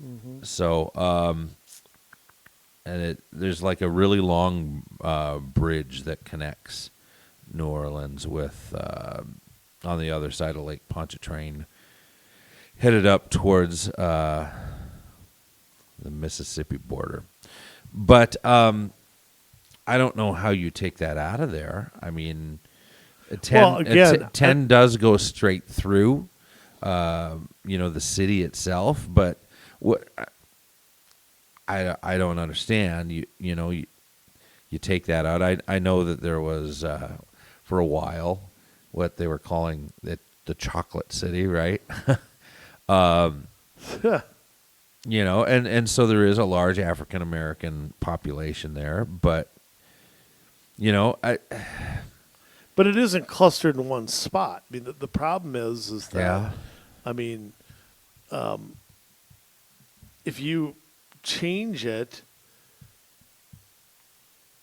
Mm-hmm. So, and there's like a really long bridge that connects New Orleans with on the other side of Lake Pontchartrain, headed up towards the Mississippi border. But I don't know how you take that out of there. I mean, 10 does go straight through, the city itself. But what I don't understand. You take that out. I know that there was for a while what they were calling it the Chocolate City, right? And so there is a large African American population there, but but it isn't clustered in one spot. I mean, the problem is that, yeah. I mean, if you change it,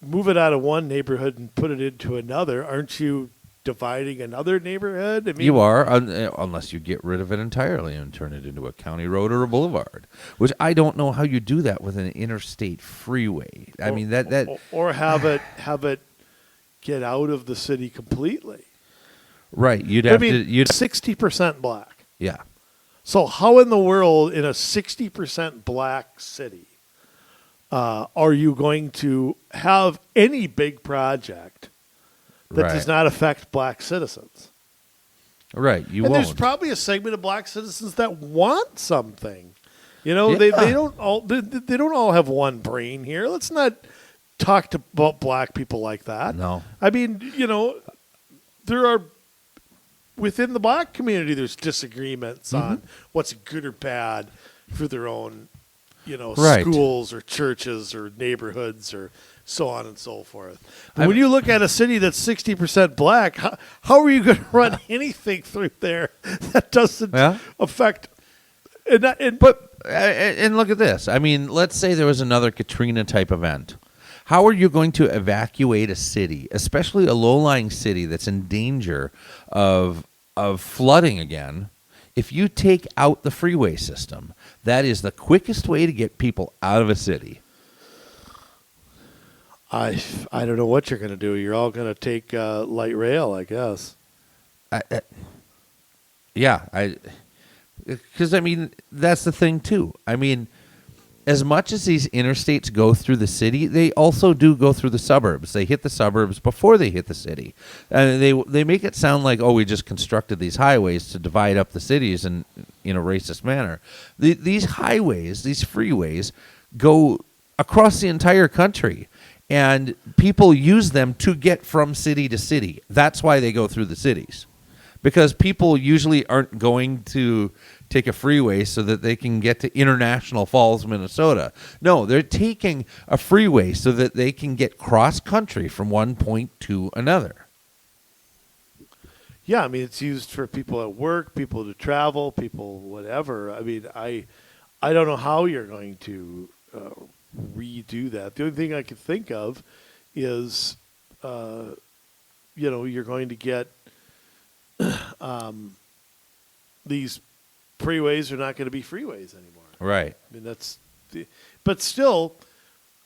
move it out of one neighborhood and put it into another, aren't you dividing another neighborhood? I mean, You are, unless you get rid of it entirely and turn it into a county road or a boulevard, which I don't know how you do that with an interstate freeway. I mean, or have it get out of the city completely. right. You'd have to. 60% black. Yeah. So how in the world, in a 60% black city, are you going to have any big project that Right. does not affect black citizens? Right. You And won't. there's probably a segment of black citizens that want something. You know, they don't all have one brain here. Let's not talk about black people like that. No. I mean, you know, there are within the black community there's disagreements on what's good or bad for their own, you know, Right. schools or churches or neighborhoods or so on and so forth. But when you look at a city that's 60% black, how are you going to run anything through there that doesn't affect? And look at this. I mean, let's say there was another Katrina type event. How are you going to evacuate a city, especially a low-lying city that's in danger of flooding again, if you take out the freeway system? That is the quickest way to get people out of a city. I don't know what you're going to do. You're all going to take light rail, I guess. Because, I mean, that's the thing, too. I mean, as much as these interstates go through the city, they also do go through the suburbs. They hit the suburbs before they hit the city. And they make it sound like, oh, we just constructed these highways to divide up the cities in a racist manner. These highways, these freeways, go across the entire country. And people use them to get from city to city. That's why they go through the cities. Because people usually aren't going to take a freeway so that they can get to International Falls, Minnesota. No, they're taking a freeway so that they can get cross-country from one point to another. Yeah, I mean, it's used for people at work, people to travel, people whatever. I mean, I don't know how you're going to redo that. The only thing I could think of is, you're going to get these freeways are not going to be freeways anymore. Right. I mean, but still,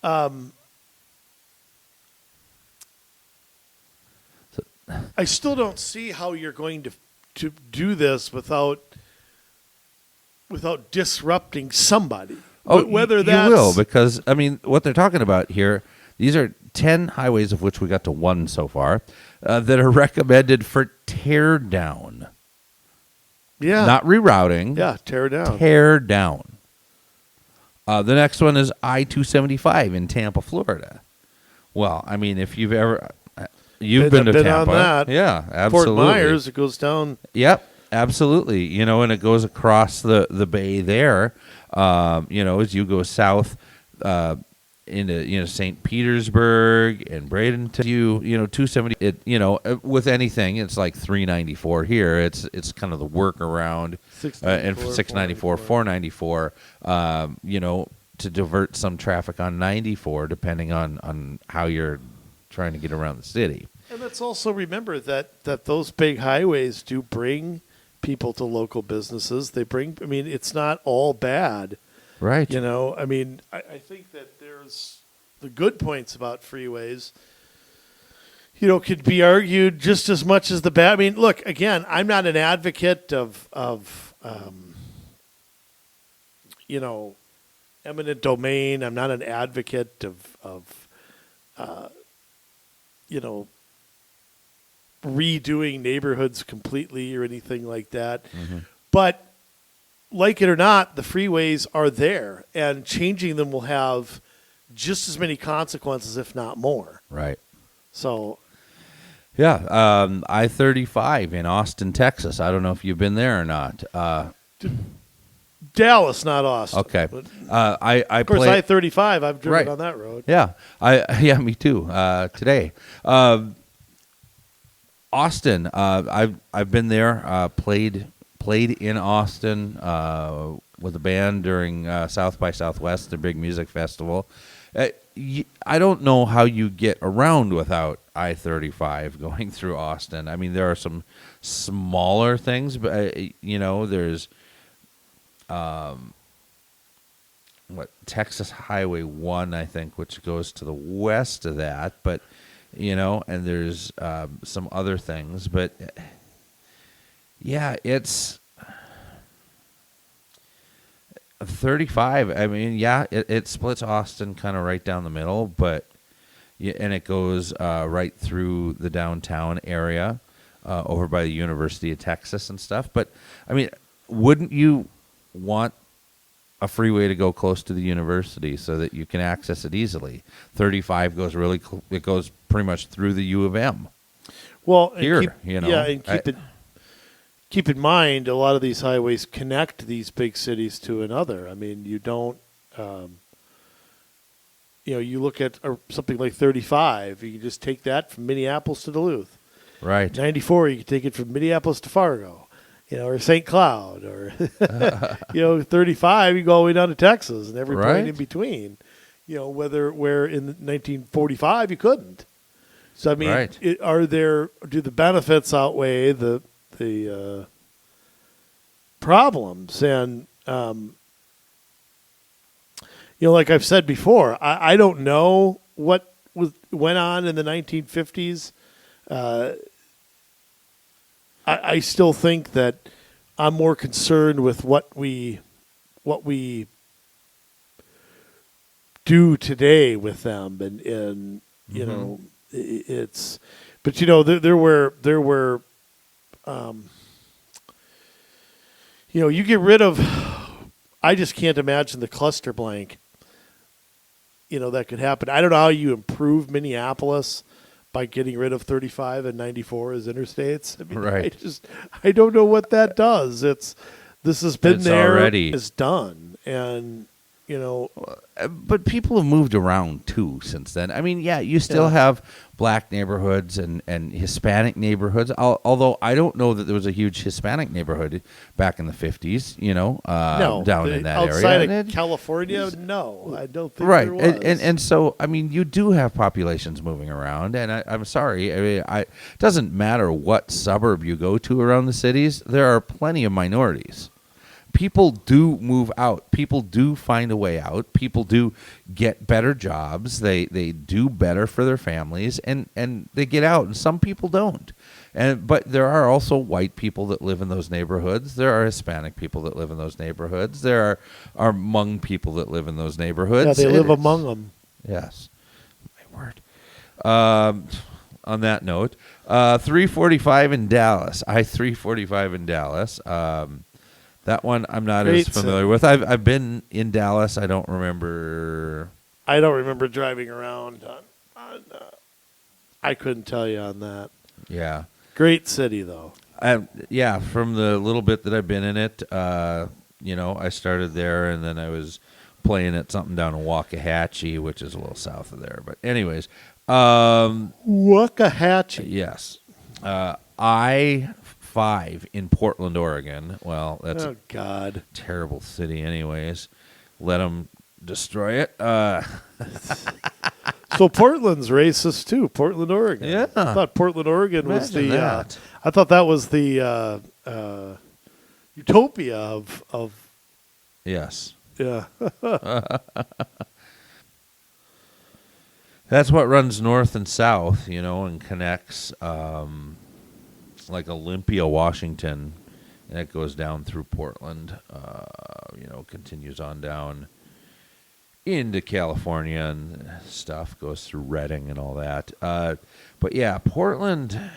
I still don't see how you're going to do this without disrupting somebody. Oh, whether that's, you will, because, I mean, what they're talking about here, these are 10 highways, of which we got to 1 so far, that are recommended for tear down. Yeah. Not rerouting. Yeah, tear down. Tear down. The next one is I-275 in Tampa, Florida. Well, I mean, if you've ever... You've been to Tampa. On that. Yeah, absolutely. Fort Myers, it goes down. Yep, absolutely. And it goes across the bay there, as you go south into St. Petersburg and Bradenton. 270. With anything, it's like 394 here. It's kind of the workaround, and 694, 494. To divert some traffic on 94, depending on how you're trying to get around the city. And let's also remember that those big highways do bring people to local businesses. It's not all bad. Right. I think that there's the good points about freeways, could be argued just as much as the bad. I mean, look, again, I'm not an advocate of eminent domain. I'm not an advocate of redoing neighborhoods completely or anything like that. Mm-hmm. But like it or not, the freeways are there, and changing them will have just as many consequences, if not more. Right. So, yeah, I-35 in Austin, Texas. I don't know if you've been there or not. Dallas, not Austin. Okay. But of course, I-35. I've driven right. on that road. Yeah, me too. Today, Austin. I've been there. Played in Austin with a band during South by Southwest, the big music festival. I don't know how you get around without I-35 going through Austin. I mean, there are some smaller things, but there's Texas Highway 1, I think, which goes to the west of that, but and there's some other things, but yeah, it's 35. I mean, yeah, it splits Austin kind of right down the middle, but and it goes right through the downtown area over by the University of Texas and stuff. But I mean, wouldn't you want a freeway to go close to the university so that you can access it easily? 35 goes it goes pretty much through the U of M. Well, here, and keep in mind, a lot of these highways connect these big cities to another. I mean, you don't, you look at something like 35, you can just take that from Minneapolis to Duluth. Right. 94, you can take it from Minneapolis to Fargo, or St. Cloud, or, 35, you go all the way down to Texas and every point in between, where in 1945 you couldn't. So, I mean, do the benefits outweigh the problems? And like I've said before, I don't know what went on in the 1950s. I still think that I'm more concerned with what we do today with them, and it's, but there were you get rid of, I just can't imagine the cluster blank, that could happen. I don't know how you improve Minneapolis by getting rid of 35 and 94 as interstates. I mean, right. I don't know what that does. This has been there, already. It's done. And, but people have moved around too since then. I mean, yeah, you still have black neighborhoods and Hispanic neighborhoods. Although I don't know that there was a huge Hispanic neighborhood back in the 50s. Down in that outside area. Of California, no, I don't think there was. And so I mean, you do have populations moving around, and I'm sorry. I mean, it doesn't matter what suburb you go to around the cities. There are plenty of minorities. People do move out. People do find a way out. People do get better jobs. They do better for their families, and they get out. And some people don't. But there are also white people that live in those neighborhoods. There are Hispanic people that live in those neighborhoods. There are Hmong people that live in those neighborhoods. Yeah, they live among them. Yes, my word. On that note, 345 in Dallas. I-345 in Dallas. That one I'm not as familiar with. I've been in Dallas. I don't remember driving around on I couldn't tell you on that. Yeah. Great city, though. From the little bit that I've been in it, I started there, and then I was playing at something down in Waxahachie, which is a little south of there. But anyways. Waxahachie. Yes. I-5 in Portland, Oregon. Well, that's a terrible city anyways. Let them destroy it. So Portland's racist too. Portland, Oregon. Yeah. I thought Portland, Oregon was that. I thought that was the utopia of. Yes. Yeah. That's what runs north and south, and connects like Olympia, Washington, and it goes down through Portland, continues on down into California and stuff, goes through Redding and all that. But yeah, Portland,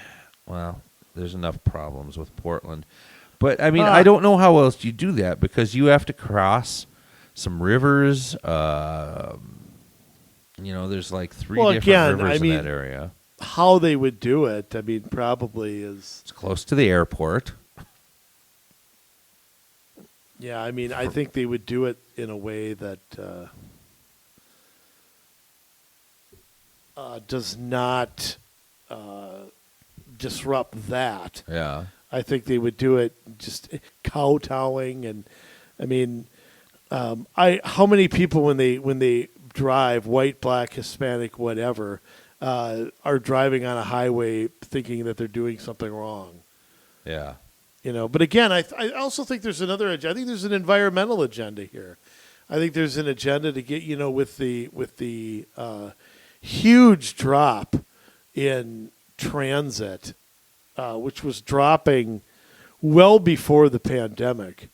well, there's enough problems with Portland. But, I mean, I don't know how else you do that, because you have to cross some rivers. There's like three different rivers in that area. How they would do it, I mean, probably is... It's close to the airport. Yeah, I mean, I think they would do it in a way that does not disrupt that. Yeah. I think they would do it just kowtowing, and I mean, how many people when they drive, white, black, Hispanic, whatever, are driving on a highway thinking that they're doing something wrong. Yeah. But again, I also think there's another agenda. I think there's an environmental agenda here. I think there's an agenda to get, with the huge drop in transit, which was dropping well before the pandemic.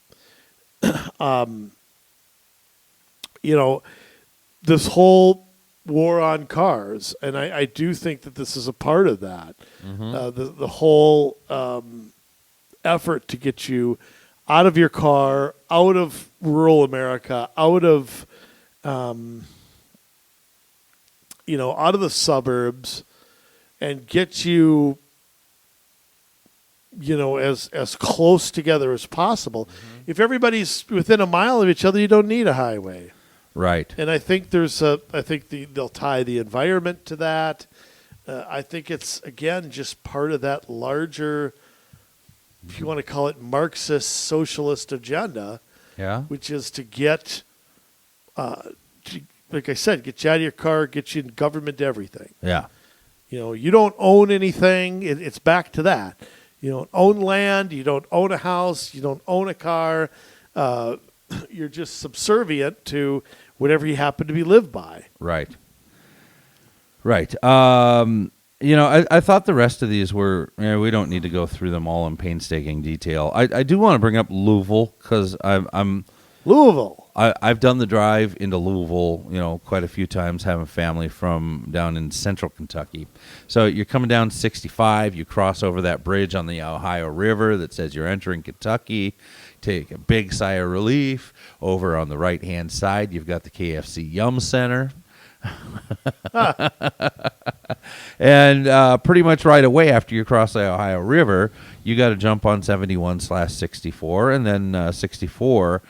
This whole war on cars, and I do think that this is a part of that. Mm-hmm. The whole effort to get you out of your car, out of rural America, out of out of the suburbs, and get you as close together as possible. Mm-hmm. If everybody's within a mile of each other, you don't need a highway. Right. And I think they'll tie the environment to that. I think it's, again, just part of that larger, if you want to call it Marxist socialist agenda. Yeah. Which is to get, like I said, get you out of your car, get you in government everything. Yeah. You don't own anything. It's back to that. You don't own land. You don't own a house. You don't own a car. You're just subservient to whatever you happen to be lived by. Right. Right. I thought the rest of these were, we don't need to go through them all in painstaking detail. I do want to bring up Louisville because I'm Louisville. I've done the drive into Louisville, quite a few times, having family from down in central Kentucky. So you're coming down 65, you cross over that bridge on the Ohio River that says you're entering Kentucky, take a big sigh of relief. Over on the right-hand side, you've got the KFC Yum Center. And pretty much right away after you cross the Ohio River, you got to jump on 71/64, and then 64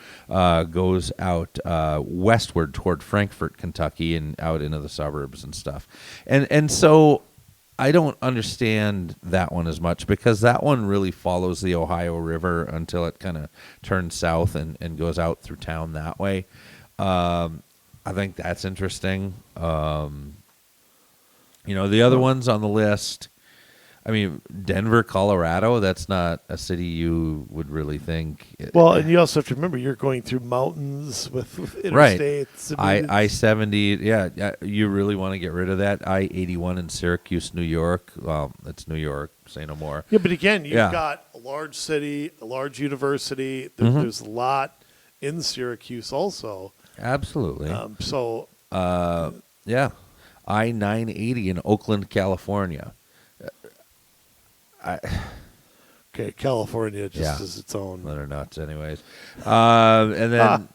goes out westward toward Frankfort, Kentucky, and out into the suburbs and stuff. And so I don't understand that one as much because that one really follows the Ohio River until it kind of turns south and goes out through town that way. I think that's interesting. The other ones on the list, Denver, Colorado, that's not a city you would really think. Well, and you also have to remember you're going through mountains with interstates. Right. I-70, you really want to get rid of that. I-81 in Syracuse, New York. Well, it's New York, say no more. Yeah, but again, you've got a large city, a large university. There's a lot in Syracuse also. Absolutely. I-980 in Oakland, California. Okay, California is its own. They're nuts anyways. And then,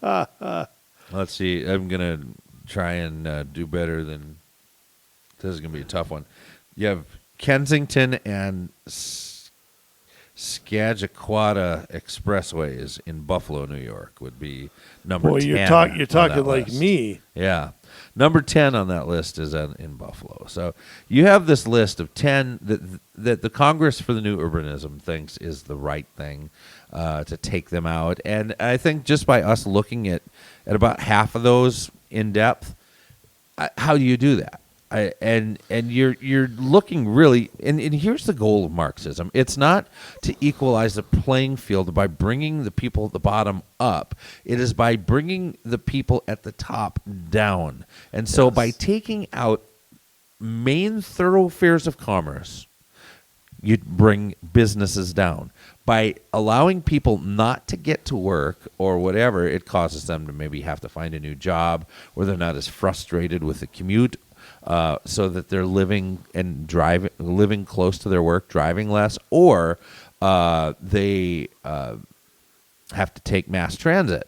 let's see. I'm going to try and do better than... This is going to be a tough one. You have Kensington and Skagit-Quata Expressways in Buffalo, New York would be number 10. You're talking like list. Me. Yeah. Number 10 on that list is in Buffalo. So you have this list of 10 that the Congress for the New Urbanism thinks is the right thing to take them out. And I think just by us looking at about half of those in depth, how do you do that? And you're looking really, and here's the goal of Marxism. It's not to equalize the playing field by bringing the people at the bottom up. It is by bringing the people at the top down. And so by taking out main thoroughfares of commerce, you bring businesses down. By allowing people not to get to work or whatever, it causes them to maybe have to find a new job where they're not as frustrated with the commute. So that they're living close to their work, driving less, or they have to take mass transit.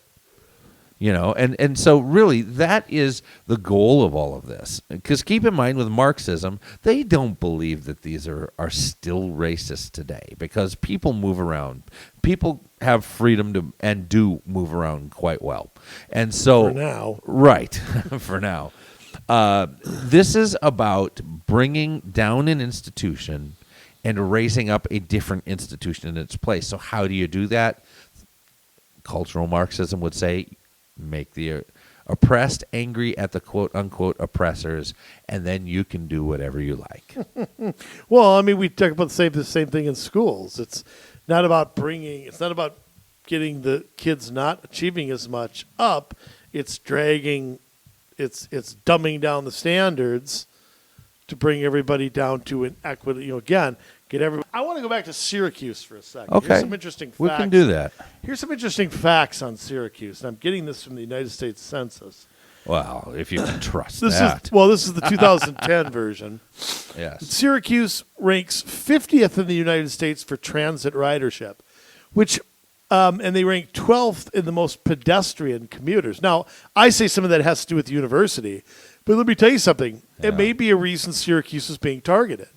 And so really that is the goal of all of this. Because keep in mind with Marxism, they don't believe that these are still racist today because people move around. People have freedom and do move around quite well. And so for now. Right, for now. This is about bringing down an institution and raising up a different institution in its place. So how do you do that? Cultural Marxism would say make the oppressed, angry at the quote-unquote oppressors, and then you can do whatever you like. Well, I mean, we talk about the same thing in schools. It's not about getting the kids not achieving as much up. It's dumbing down the standards to bring everybody down to an equity. Again, get everybody. I want to go back to Syracuse for a second. Okay. Here's some interesting facts. We can do that. Here's some interesting facts on Syracuse, and I'm getting this from the United States Census. Well, if you can trust This that. this is the 2010 version. Yes. Syracuse ranks 50th in the United States for transit ridership, which and they rank 12th in the most pedestrian commuters. Now, I say some of that has to do with the university, but let me tell you something. Yeah. It may be a reason Syracuse is being targeted.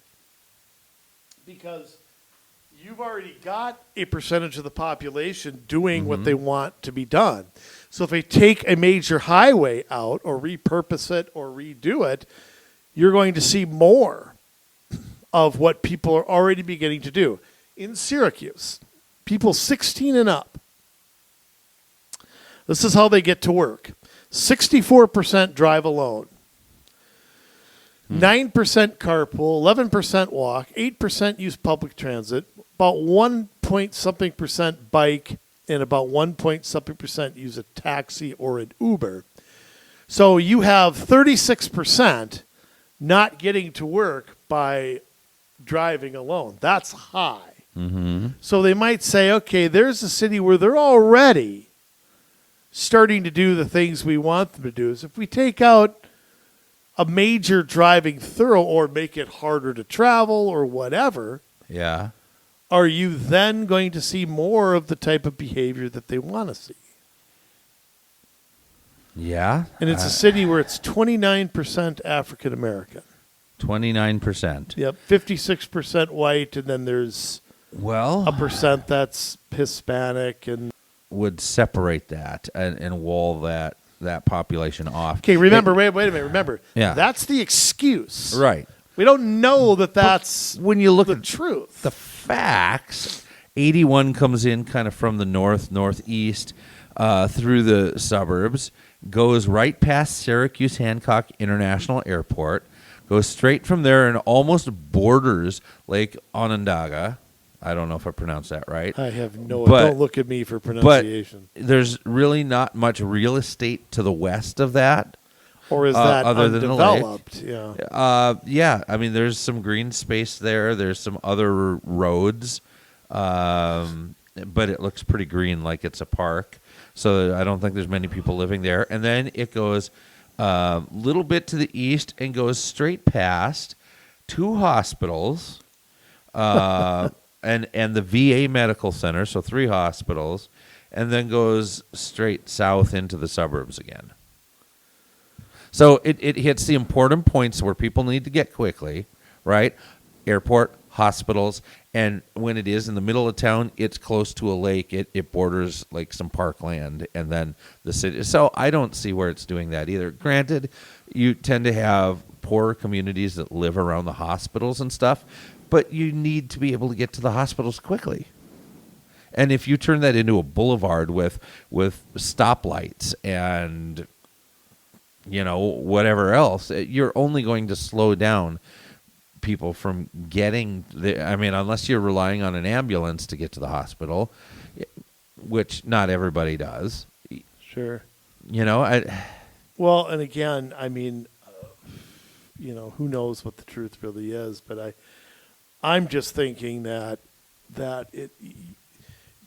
Because you've already got a percentage of the population doing what they want to be done. So if they take a major highway out or repurpose it or redo it, you're going to see more of what people are already beginning to do. In Syracuse, people 16 and up, this is how they get to work. 64% drive alone. 9% carpool, 11% walk, 8% use public transit, about 1-point-something% bike, and about 1-point-something% use a taxi or an Uber. So you have 36% not getting to work by driving alone. That's high. Mm-hmm. So they might say, okay, there's a city where they're already starting to do the things we want them to do. So if we take out a major driving thorough or make it harder to travel or whatever, Yeah. are you then going to see more of the type of behavior that they want to see? Yeah. And it's a city where it's 29% African American. 29%. Yep, 56% white, and then there's Well, a percent that's Hispanic. And would separate that and wall that population off. okay, remember, wait a minute, remember. Yeah. That's the excuse. Right. We don't know that that's When you look the at truth. the facts, 81 comes in kind of from the northeast through the suburbs, goes right past Syracuse Hancock International Airport, goes straight from there and almost borders Lake Onondaga. I don't know if I pronounced that right. I have no. But- Don't look at me for pronunciation. There's really not much real estate to the west of that. Or is that other than the lake. undeveloped? Yeah. Yeah, I mean, there's some green space there. There's some other roads, but it looks pretty green, like it's a park. So I don't think there's many people living there. And then it goes a little bit to the east and goes straight past 2 hospitals and the VA Medical Center, so 3 hospitals, and then goes straight south into the suburbs again. So it hits the important points where people need to get quickly, right? Airport, hospitals, and when it is in the middle of town, it's close to a lake. It borders like some parkland and then the city. So I don't see where it's doing that either. Granted, you tend to have poorer communities that live around the hospitals and stuff, but you need to be able to get to the hospitals quickly. And if you turn that into a boulevard with stoplights and whatever else, you're only going to slow down people from getting unless you're relying on an ambulance to get to the hospital, which not everybody does. Sure. Well, and again, I mean, who knows what the truth really is, but I'm just thinking that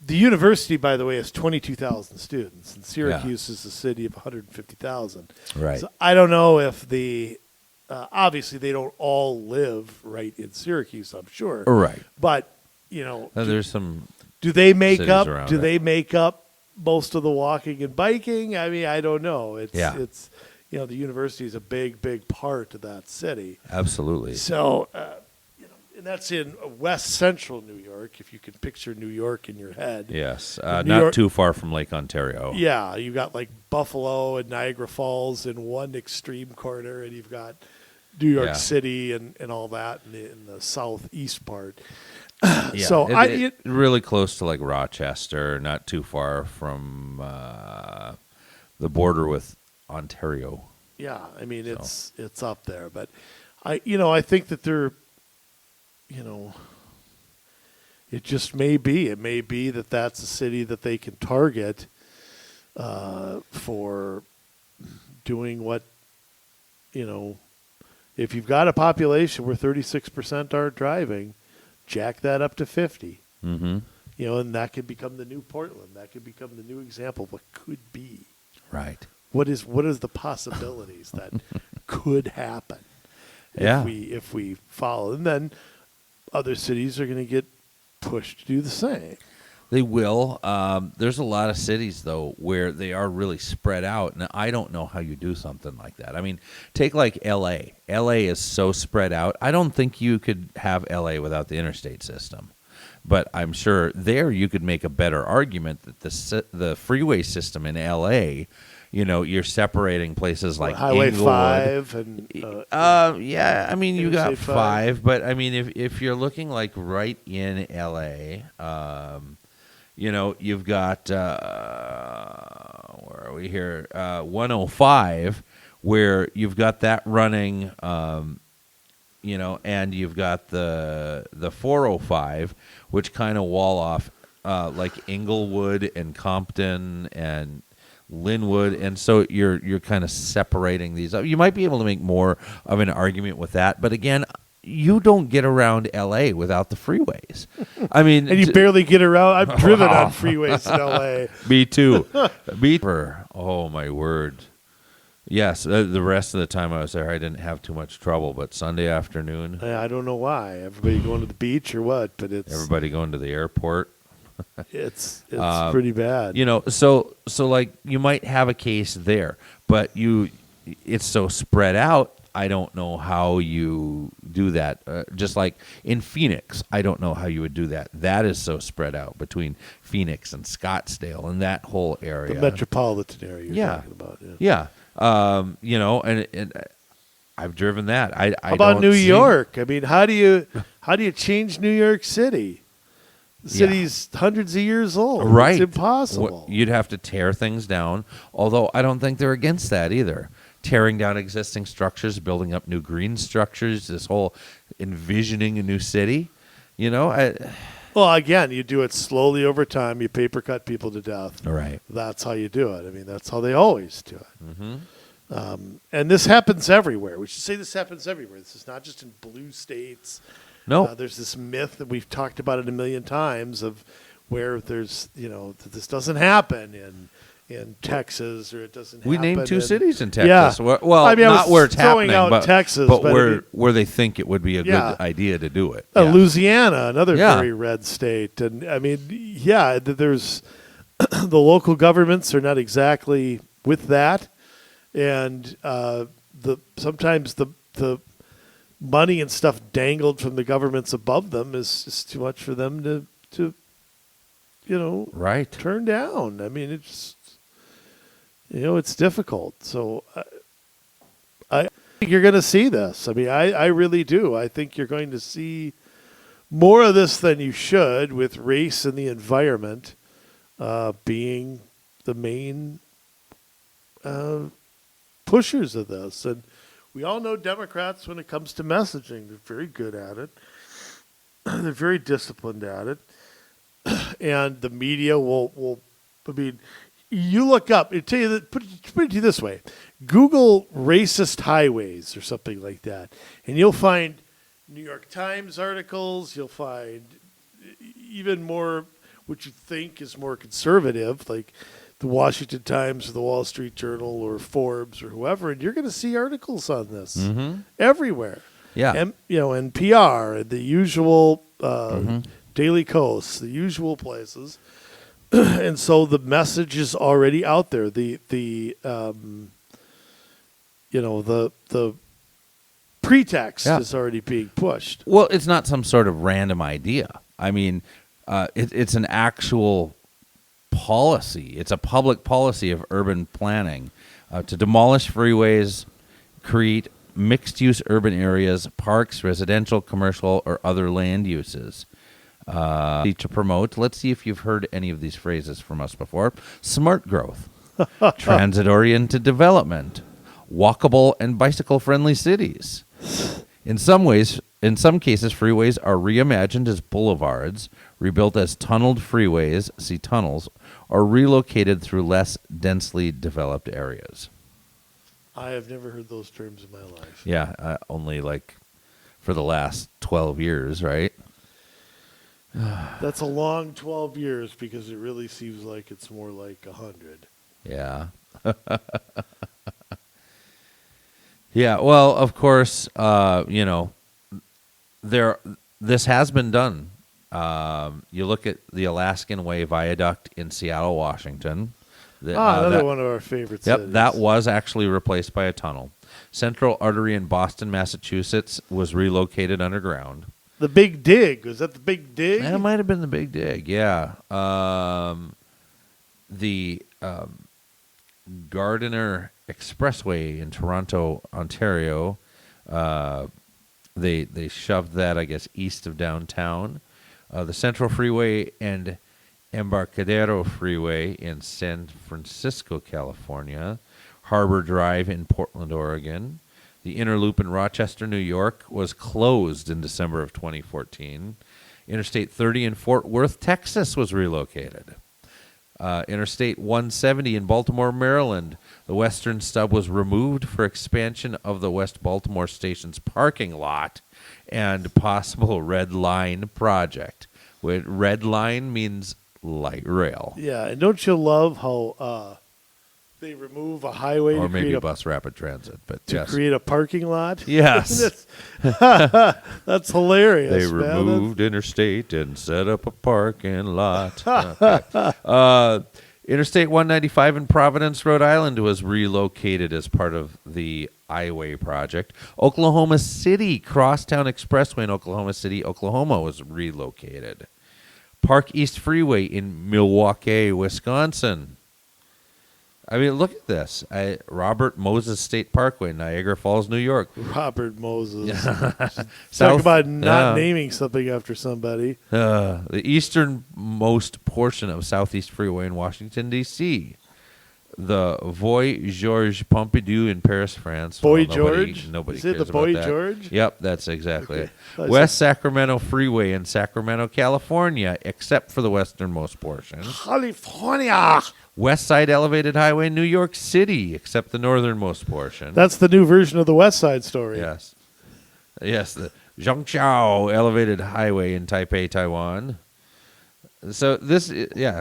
the university, by the way, has 22,000 students, and Syracuse is a city of 150,000. Right. So I don't know if obviously they don't all live right in Syracuse, I'm sure. Right. But There's some. do they make cities up? around Do it. they make up most of the walking and biking? I mean, I don't know. It's the university is a big part of that city. Absolutely. So, and that's in west central New York, if you can picture New York in your head. Yes. New Not York- too far from Lake Ontario. Yeah, you've got like Buffalo and Niagara Falls in one extreme corner, and you've got New York Yeah. City and all that in the southeast part. Yeah. So really close to like Rochester, not too far from the border with Ontario. Yeah, I mean it's up there, but I think that they're, it just may be. It may be that that's a city that they can target for doing what, if you've got a population where 36% aren't driving, jack that up to 50. Mm-hmm. And that could become the new Portland. That could become the new example of what could be. Right. What is the possibilities that could happen if we follow? And then other cities are going to get pushed to do the same. They will. There's a lot of cities, though, where they are really spread out, and I don't know how you do something like that. I mean, take like L.A. L.A. is so spread out. I don't think you could have L.A. without the interstate system. But I'm sure there you could make a better argument that the freeway system in L.A., you're separating places like Highway Inglewood. 5 and I mean, you got Interstate 5, but I mean, if you're looking like right in L.A., you've got where are we here? 105, where you've got that running, and you've got the 405, which kind of wall off like Inglewood and Compton and Linwood, and so you're kind of separating these up. You might be able to make more of an argument with that, but again, you don't get around L.A. without the freeways. I mean, and you barely get around. I've driven on freeways in L.A. Me too. Oh my word! Yes, the rest of the time I was there, I didn't have too much trouble. But Sunday afternoon, I don't know why. Everybody going to the beach or what? But it's everybody going to the airport. It's pretty bad. So like you might have a case there, but it's so spread out. I don't know how you do that. Just like in Phoenix, I don't know how you would do that. That is so spread out between Phoenix and Scottsdale and that whole area. The metropolitan area you're talking about. Yeah. And I've driven that. How about New York? I mean, how do you change New York City? The city's hundreds of years old. Right. It's impossible. You'd have to tear things down, although I don't think they're against that either. Tearing down existing structures, building up new green structures, this whole envisioning a new city. Well, again, you do it slowly over time. You paper cut people to death. Right. That's how you do it. I mean, that's how they always do it. Mm-hmm. And this happens everywhere. We should say this happens everywhere. This is not just in blue states. No. There's this myth that we've talked about it a million times of where there's, that this doesn't happen in Texas, or it doesn't happen. We named 2 cities in Texas. Yeah. Well, not where it's happening, but Texas, but where they think it would be a good idea to do it. Louisiana, another very red state. And I mean, there's the local governments are not exactly with that. And sometimes the money and stuff dangled from the governments above them is too much for them to turn down. I mean, it's difficult. So I think you're going to see this. I mean, I really do. I think you're going to see more of this than you should, with race and the environment being the main pushers of this. And we all know Democrats, when it comes to messaging, they're very good at it. They're very disciplined at it. And the media will I mean, you look up, put it to you this way. Google racist highways or something like that, and you'll find New York Times articles. You'll find even more what you think is more conservative, like the Washington Times or the Wall Street Journal or Forbes or whoever, and you're going to see articles on this everywhere. Yeah. And, NPR, the usual Daily Kos, the usual places. And so the message is already out there. The pretext is already being pushed. Well, it's not some sort of random idea. I mean, it's an actual policy. It's a public policy of urban planning to demolish freeways, create mixed-use urban areas, parks, residential, commercial, or other land uses. To promote, let's see if you've heard any of these phrases from us before. Smart growth. transit-oriented development, walkable and bicycle-friendly cities. In some cases, freeways are reimagined as boulevards, rebuilt as tunneled freeways, see tunnels, or relocated through less densely developed areas. I have never heard those terms in my life. Yeah, only like for the last 12 years, right? That's a long 12 years because it really seems like it's more like 100. Yeah. Yeah, well, of course, this has been done. You look at the Alaskan Way Viaduct in Seattle, Washington. Another one of our favorite cities. Yep, that was actually replaced by a tunnel. Central Artery in Boston, Massachusetts was relocated underground. The Big Dig. Was that the Big Dig? That might have been the Big Dig, yeah. The Gardiner Expressway in Toronto, Ontario, they shoved that, I guess, east of downtown. The Central Freeway and Embarcadero Freeway in San Francisco, California. Harbor Drive in Portland, Oregon. The Inner Loop in Rochester, New York was closed in December of 2014. Interstate 30 in Fort Worth, Texas was relocated. Interstate 170 in Baltimore, Maryland. The western stub was removed for expansion of the West Baltimore Station's parking lot and possible Red Line project. Red Line means light rail. Yeah, and don't you love how they remove a highway or to maybe create bus rapid transit, but to yes. create a parking lot? Yes. That's hilarious. They man. removed interstate and set up a parking lot. Okay. Interstate 195 in Providence, Rhode Island was relocated as part of the I-Way project. Oklahoma City Crosstown Expressway in Oklahoma City, Oklahoma was relocated. Park East Freeway in Milwaukee, Wisconsin. I mean, look at this. Robert Moses State Parkway, Niagara Falls, New York. Robert Moses. South, Talk about not naming something after somebody. The easternmost portion of Southeast Freeway in Washington, D.C. The Voie Georges Pompidou in Paris, France. Boy Well, George? Nobody Is it cares the Boy about that. George? Yep, that's exactly Okay. it. West Sacramento Freeway in Sacramento, California, except for the westernmost portion. California. West Side Elevated Highway, New York City, except the northernmost portion. That's the new version of the West Side Story. Yes. Yes, the Zhongqiao Elevated Highway in Taipei, Taiwan. So this,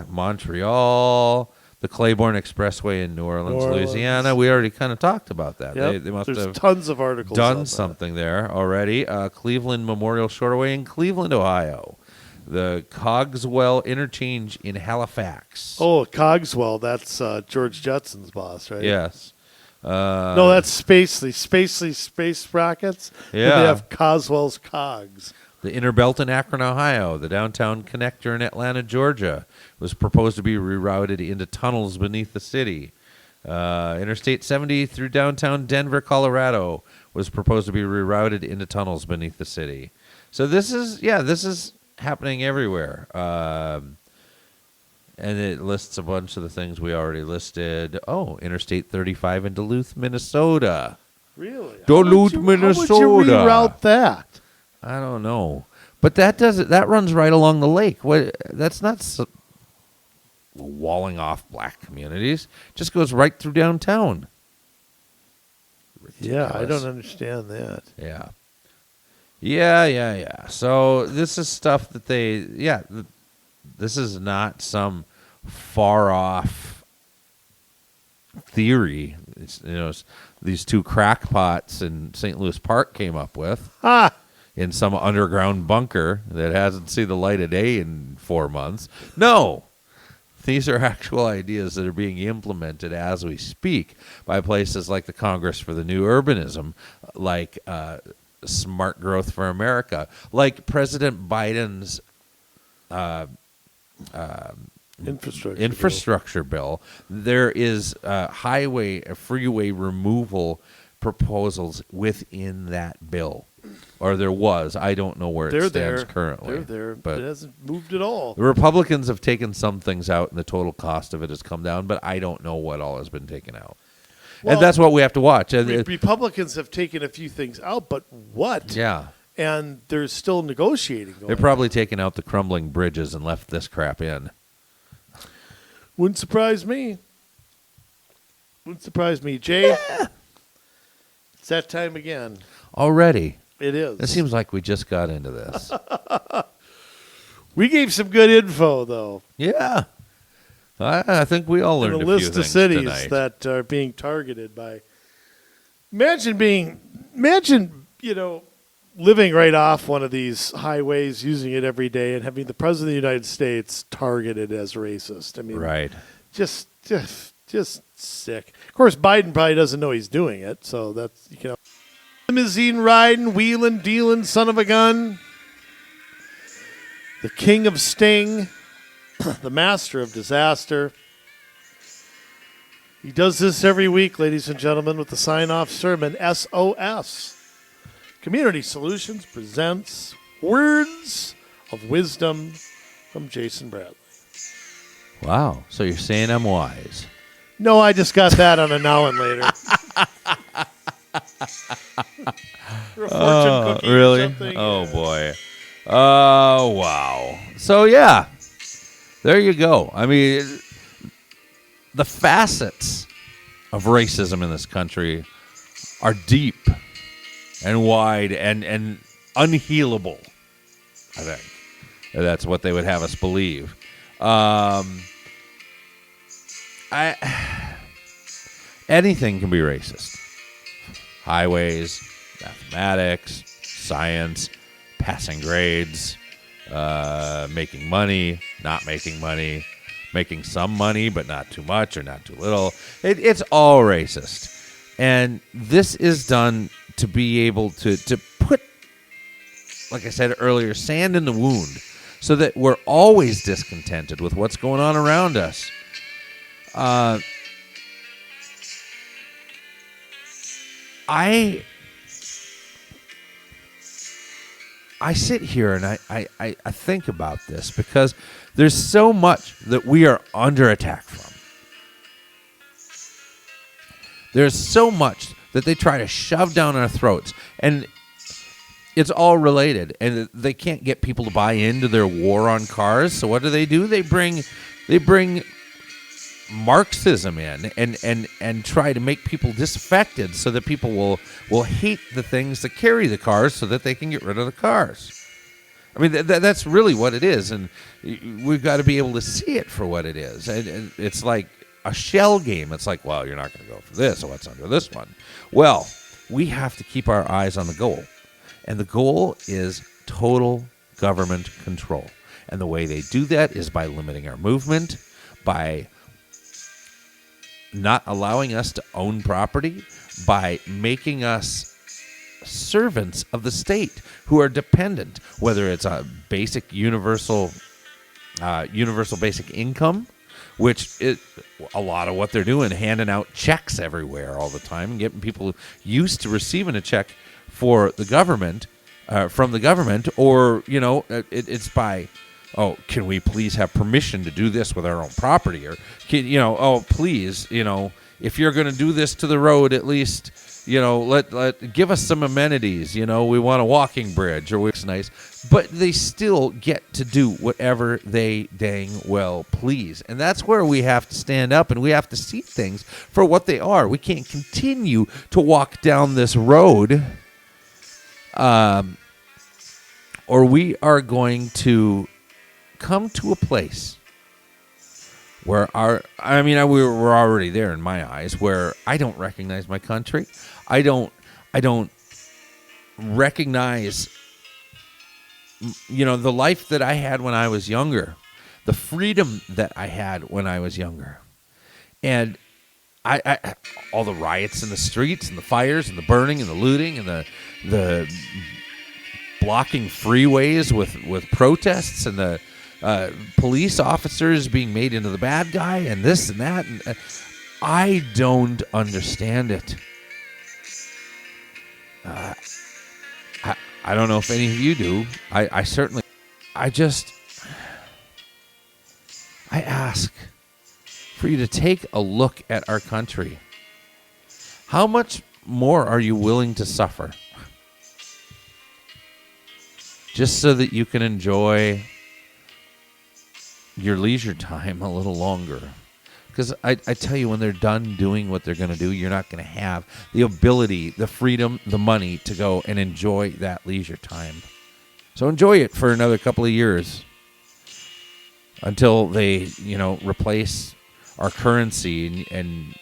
Montreal, the Claiborne Expressway in New Orleans, Louisiana. We already kind of talked about that. Yep. They must There's have tons of articles done something there already. Cleveland Memorial Shoreway in Cleveland, Ohio. The Cogswell Interchange in Halifax. Oh, Cogswell. That's George Judson's boss, right? Yes. No, that's Spacely. Space rockets. Yeah. And they have Coswell's Cogs. The Inner Belt in Akron, Ohio. The Downtown Connector in Atlanta, Georgia was proposed to be rerouted into tunnels beneath the city. Interstate 70 through downtown Denver, Colorado was proposed to be rerouted into tunnels beneath the city. So this is happening everywhere. And it lists a bunch of the things we already listed. Oh, Interstate 35 in Duluth, Minnesota. Really? Duluth, How Minnesota. would you reroute that? I don't know. But that runs right along the lake. That's not walling off black communities. It just goes right through downtown. Yeah, I Ridiculous. don't understand that. Yeah. Yeah. So this is stuff that this is not some far off theory. It's, these two crackpots in St. Louis Park came up with in some underground bunker that hasn't seen the light of day in 4 months. No. These are actual ideas that are being implemented as we speak by places like the Congress for the New Urbanism, like Smart Growth for America, like President Biden's infrastructure bill. There is freeway removal proposals within that bill. or there was. I don't know where it They're stands there. currently. They're there. But It hasn't moved at all. the Republicans have taken some things out, and the total cost of it has come down, but I don't know what all has been taken out. Well, and that's what we have to watch. And Republicans have taken a few things out, but what? yeah. And there's still negotiating going They're probably taken out the crumbling bridges and left this crap in. Wouldn't surprise me. Wouldn't surprise me. Jay, it's that time again. Already. It is. It seems like we just got into this. We gave some good info, though. Yeah. I think we all learned And a a few list things of cities tonight. that are being targeted by. Imagine, living right off one of these highways, using it every day, and having the President of the United States targeted as racist. I mean, Right. just sick. Of course, Biden probably doesn't know he's doing it, so that's, limousine riding, wheeling, dealing, son of a gun. The king of sting, the master of disaster. He does this every week, ladies and gentlemen, with the sign-off sermon, SOS. Community Solutions presents Words of Wisdom from Jason Bradley. Wow. So you're saying I'm wise. No, I just got that on a now and later. For a fortune cookie or really? something. Oh, boy. Oh, wow. So, yeah. There you go. I mean, the facets of racism in this country are deep and wide and unhealable, I think. That's what they would have us believe. Anything can be racist. Highways, mathematics, science, passing grades, making money, not making money, making some money but not too much or not too little. It's all racist. And this is done to be able to put, like I said earlier, sand in the wound so that we're always discontented with what's going on around us. I sit here and I think about this because there's so much that we are under attack from. There's so much that they try to shove down our throats, and it's all related, and they can't get people to buy into their war on cars. So what do? They bring Marxism in and try to make people disaffected so that people will hate the things that carry the cars so that they can get rid of the cars. I mean, that's really what it is, and we've got to be able to see it for what it is. And it's like a shell game. It's like, well, you're not going to go for this, so what's under this one? Well, we have to keep our eyes on the goal, and the goal is total government control. And the way they do that is by limiting our movement, by not allowing us to own property, by making us servants of the state who are dependent, whether it's a basic universal basic income, which is a lot of what they're doing, handing out checks everywhere all the time and getting people used to receiving a check for the government, from the government, or, it's by, oh, can we please have permission to do this with our own property? Or, please, if you're going to do this to the road, at least, give us some amenities. We want a walking bridge, or it's nice. But they still get to do whatever they dang well please. And that's where we have to stand up, and we have to see things for what they are. We can't continue to walk down this road, or we are going to come to a place where we're already there in my eyes, where I don't recognize my country. I don't recognize, the life that I had when I was younger, the freedom that I had when I was younger. And I all the riots in the streets and the fires and the burning and the looting and the blocking freeways with protests and the police officers being made into the bad guy and this and that. And I don't understand it. I don't know if any of you do. I certainly, I ask for you to take a look at our country. How much more are you willing to suffer? Just so that you can enjoy your leisure time a little longer. Because I tell you, when they're done doing what they're going to do, you're not going to have the ability, the freedom, the money to go and enjoy that leisure time. So enjoy it for another couple of years until they, replace our currency and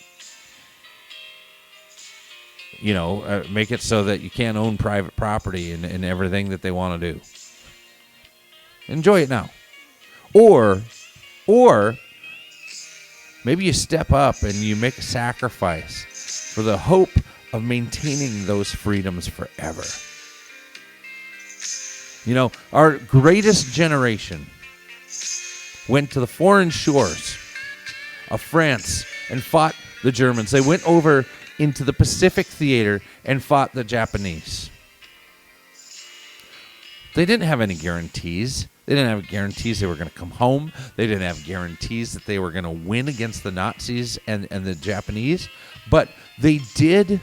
make it so that you can't own private property and everything that they want to do. Enjoy it now. Or maybe you step up and you make a sacrifice for the hope of maintaining those freedoms forever. Our greatest generation went to the foreign shores of France and fought the Germans. They went over into the Pacific theater and fought the Japanese. They didn't have any guarantees. They didn't have guarantees they were going to come home. They didn't have guarantees that they were going to win against the Nazis and the Japanese. But they did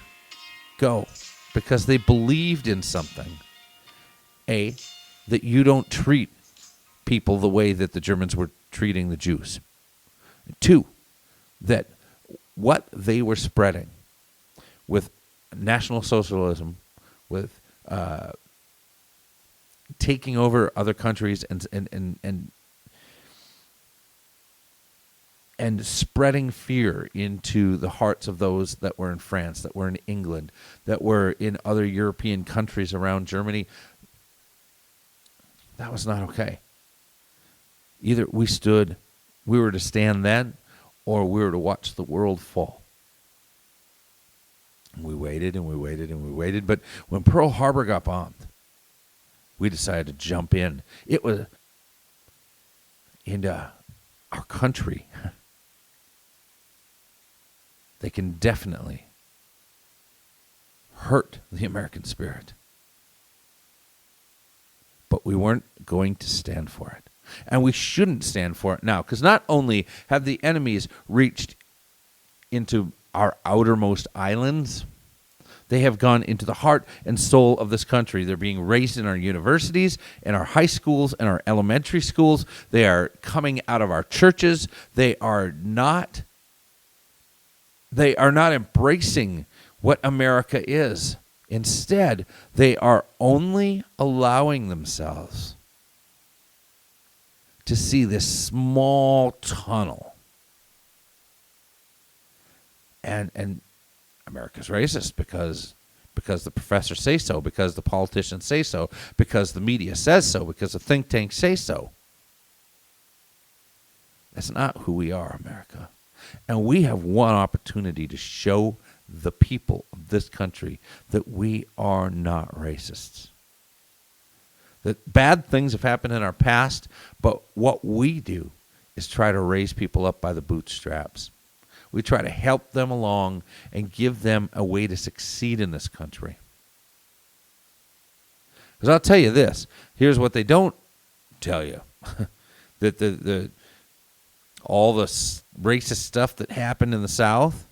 go because they believed in something. A, that you don't treat people the way that the Germans were treating the Jews. Two, that what they were spreading with National Socialism, with taking over other countries and spreading fear into the hearts of those that were in France, that were in England, that were in other European countries around Germany, that was not okay. Either we were to stand then, or we were to watch the world fall. And we waited and we waited and we waited. But when Pearl Harbor got bombed, we decided to jump in. It was into our country. They can definitely hurt the American spirit. But we weren't going to stand for it. And we shouldn't stand for it now, because not only have the enemies reached into our outermost islands, they have gone into the heart and soul of this country. They're being raised in our universities, in our high schools, and our elementary schools. They are coming out of our churches. They are not embracing what America is. Instead, they are only allowing themselves to see this small tunnel. And America's racist because the professors say so, because the politicians say so, because the media says so, because the think tanks say so. That's not who we are, America. And we have one opportunity to show the people of this country that we are not racists. That bad things have happened in our past, but what we do is try to raise people up by the bootstraps. We try to help them along and give them a way to succeed in this country. Because I'll tell you this, here's what they don't tell you. That all the racist stuff that happened in the South,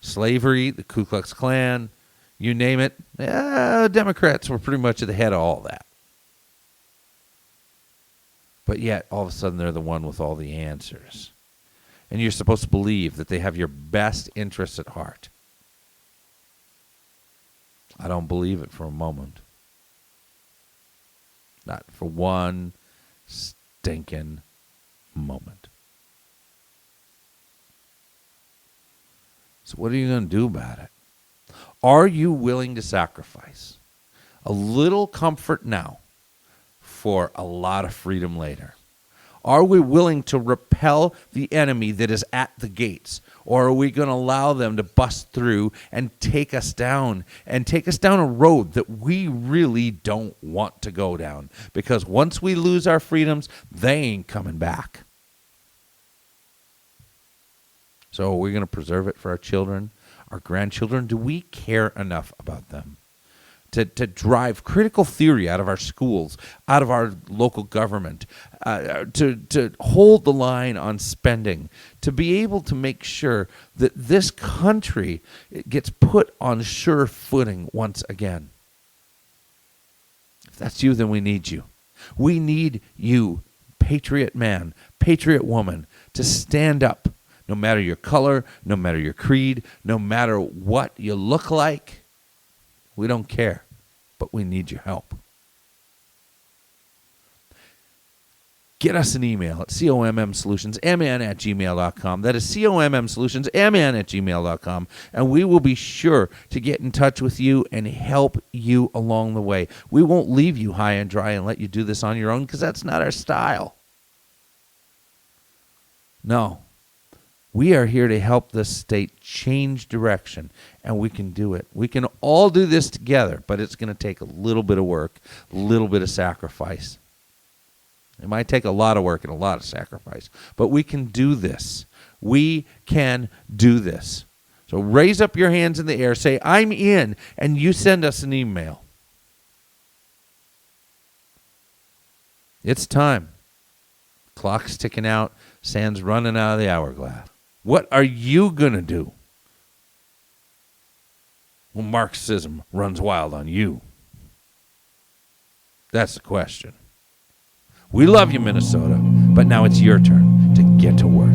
slavery, the Ku Klux Klan, you name it, Democrats were pretty much at the head of all that. But yet, all of a sudden, they're the one with all the answers. And you're supposed to believe that they have your best interests at heart. I don't believe it for a moment. Not for one stinking moment. So what are you going to do about it? Are you willing to sacrifice a little comfort now for a lot of freedom later? Are we willing to repel the enemy that is at the gates? Or are we going to allow them to bust through and take us down a road that we really don't want to go down? Because once we lose our freedoms, they ain't coming back. So are we going to preserve it for our children, our grandchildren? Do we care enough about them to drive critical theory out of our schools, out of our local government, to hold the line on spending, to be able to make sure that this country gets put on sure footing once again. If that's you, then we need you. We need you, patriot man, patriot woman, to stand up, no matter your color, no matter your creed, no matter what you look like. We don't care, but we need your help. Get us an email at commssolutionsmn@gmail.com. That is commssolutionsmn@gmail.com. And we will be sure to get in touch with you and help you along the way. We won't leave you high and dry and let you do this on your own, because that's not our style. No. We are here to help this state change direction, and we can do it. We can all do this together, but it's going to take a little bit of work, a little bit of sacrifice. It might take a lot of work and a lot of sacrifice, but we can do this. We can do this. So raise up your hands in the air, say, I'm in, and you send us an email. It's time. Clock's ticking out, sand's running out of the hourglass. What are you going to do when Marxism runs wild on you? That's the question. We love you, Minnesota, but now it's your turn to get to work.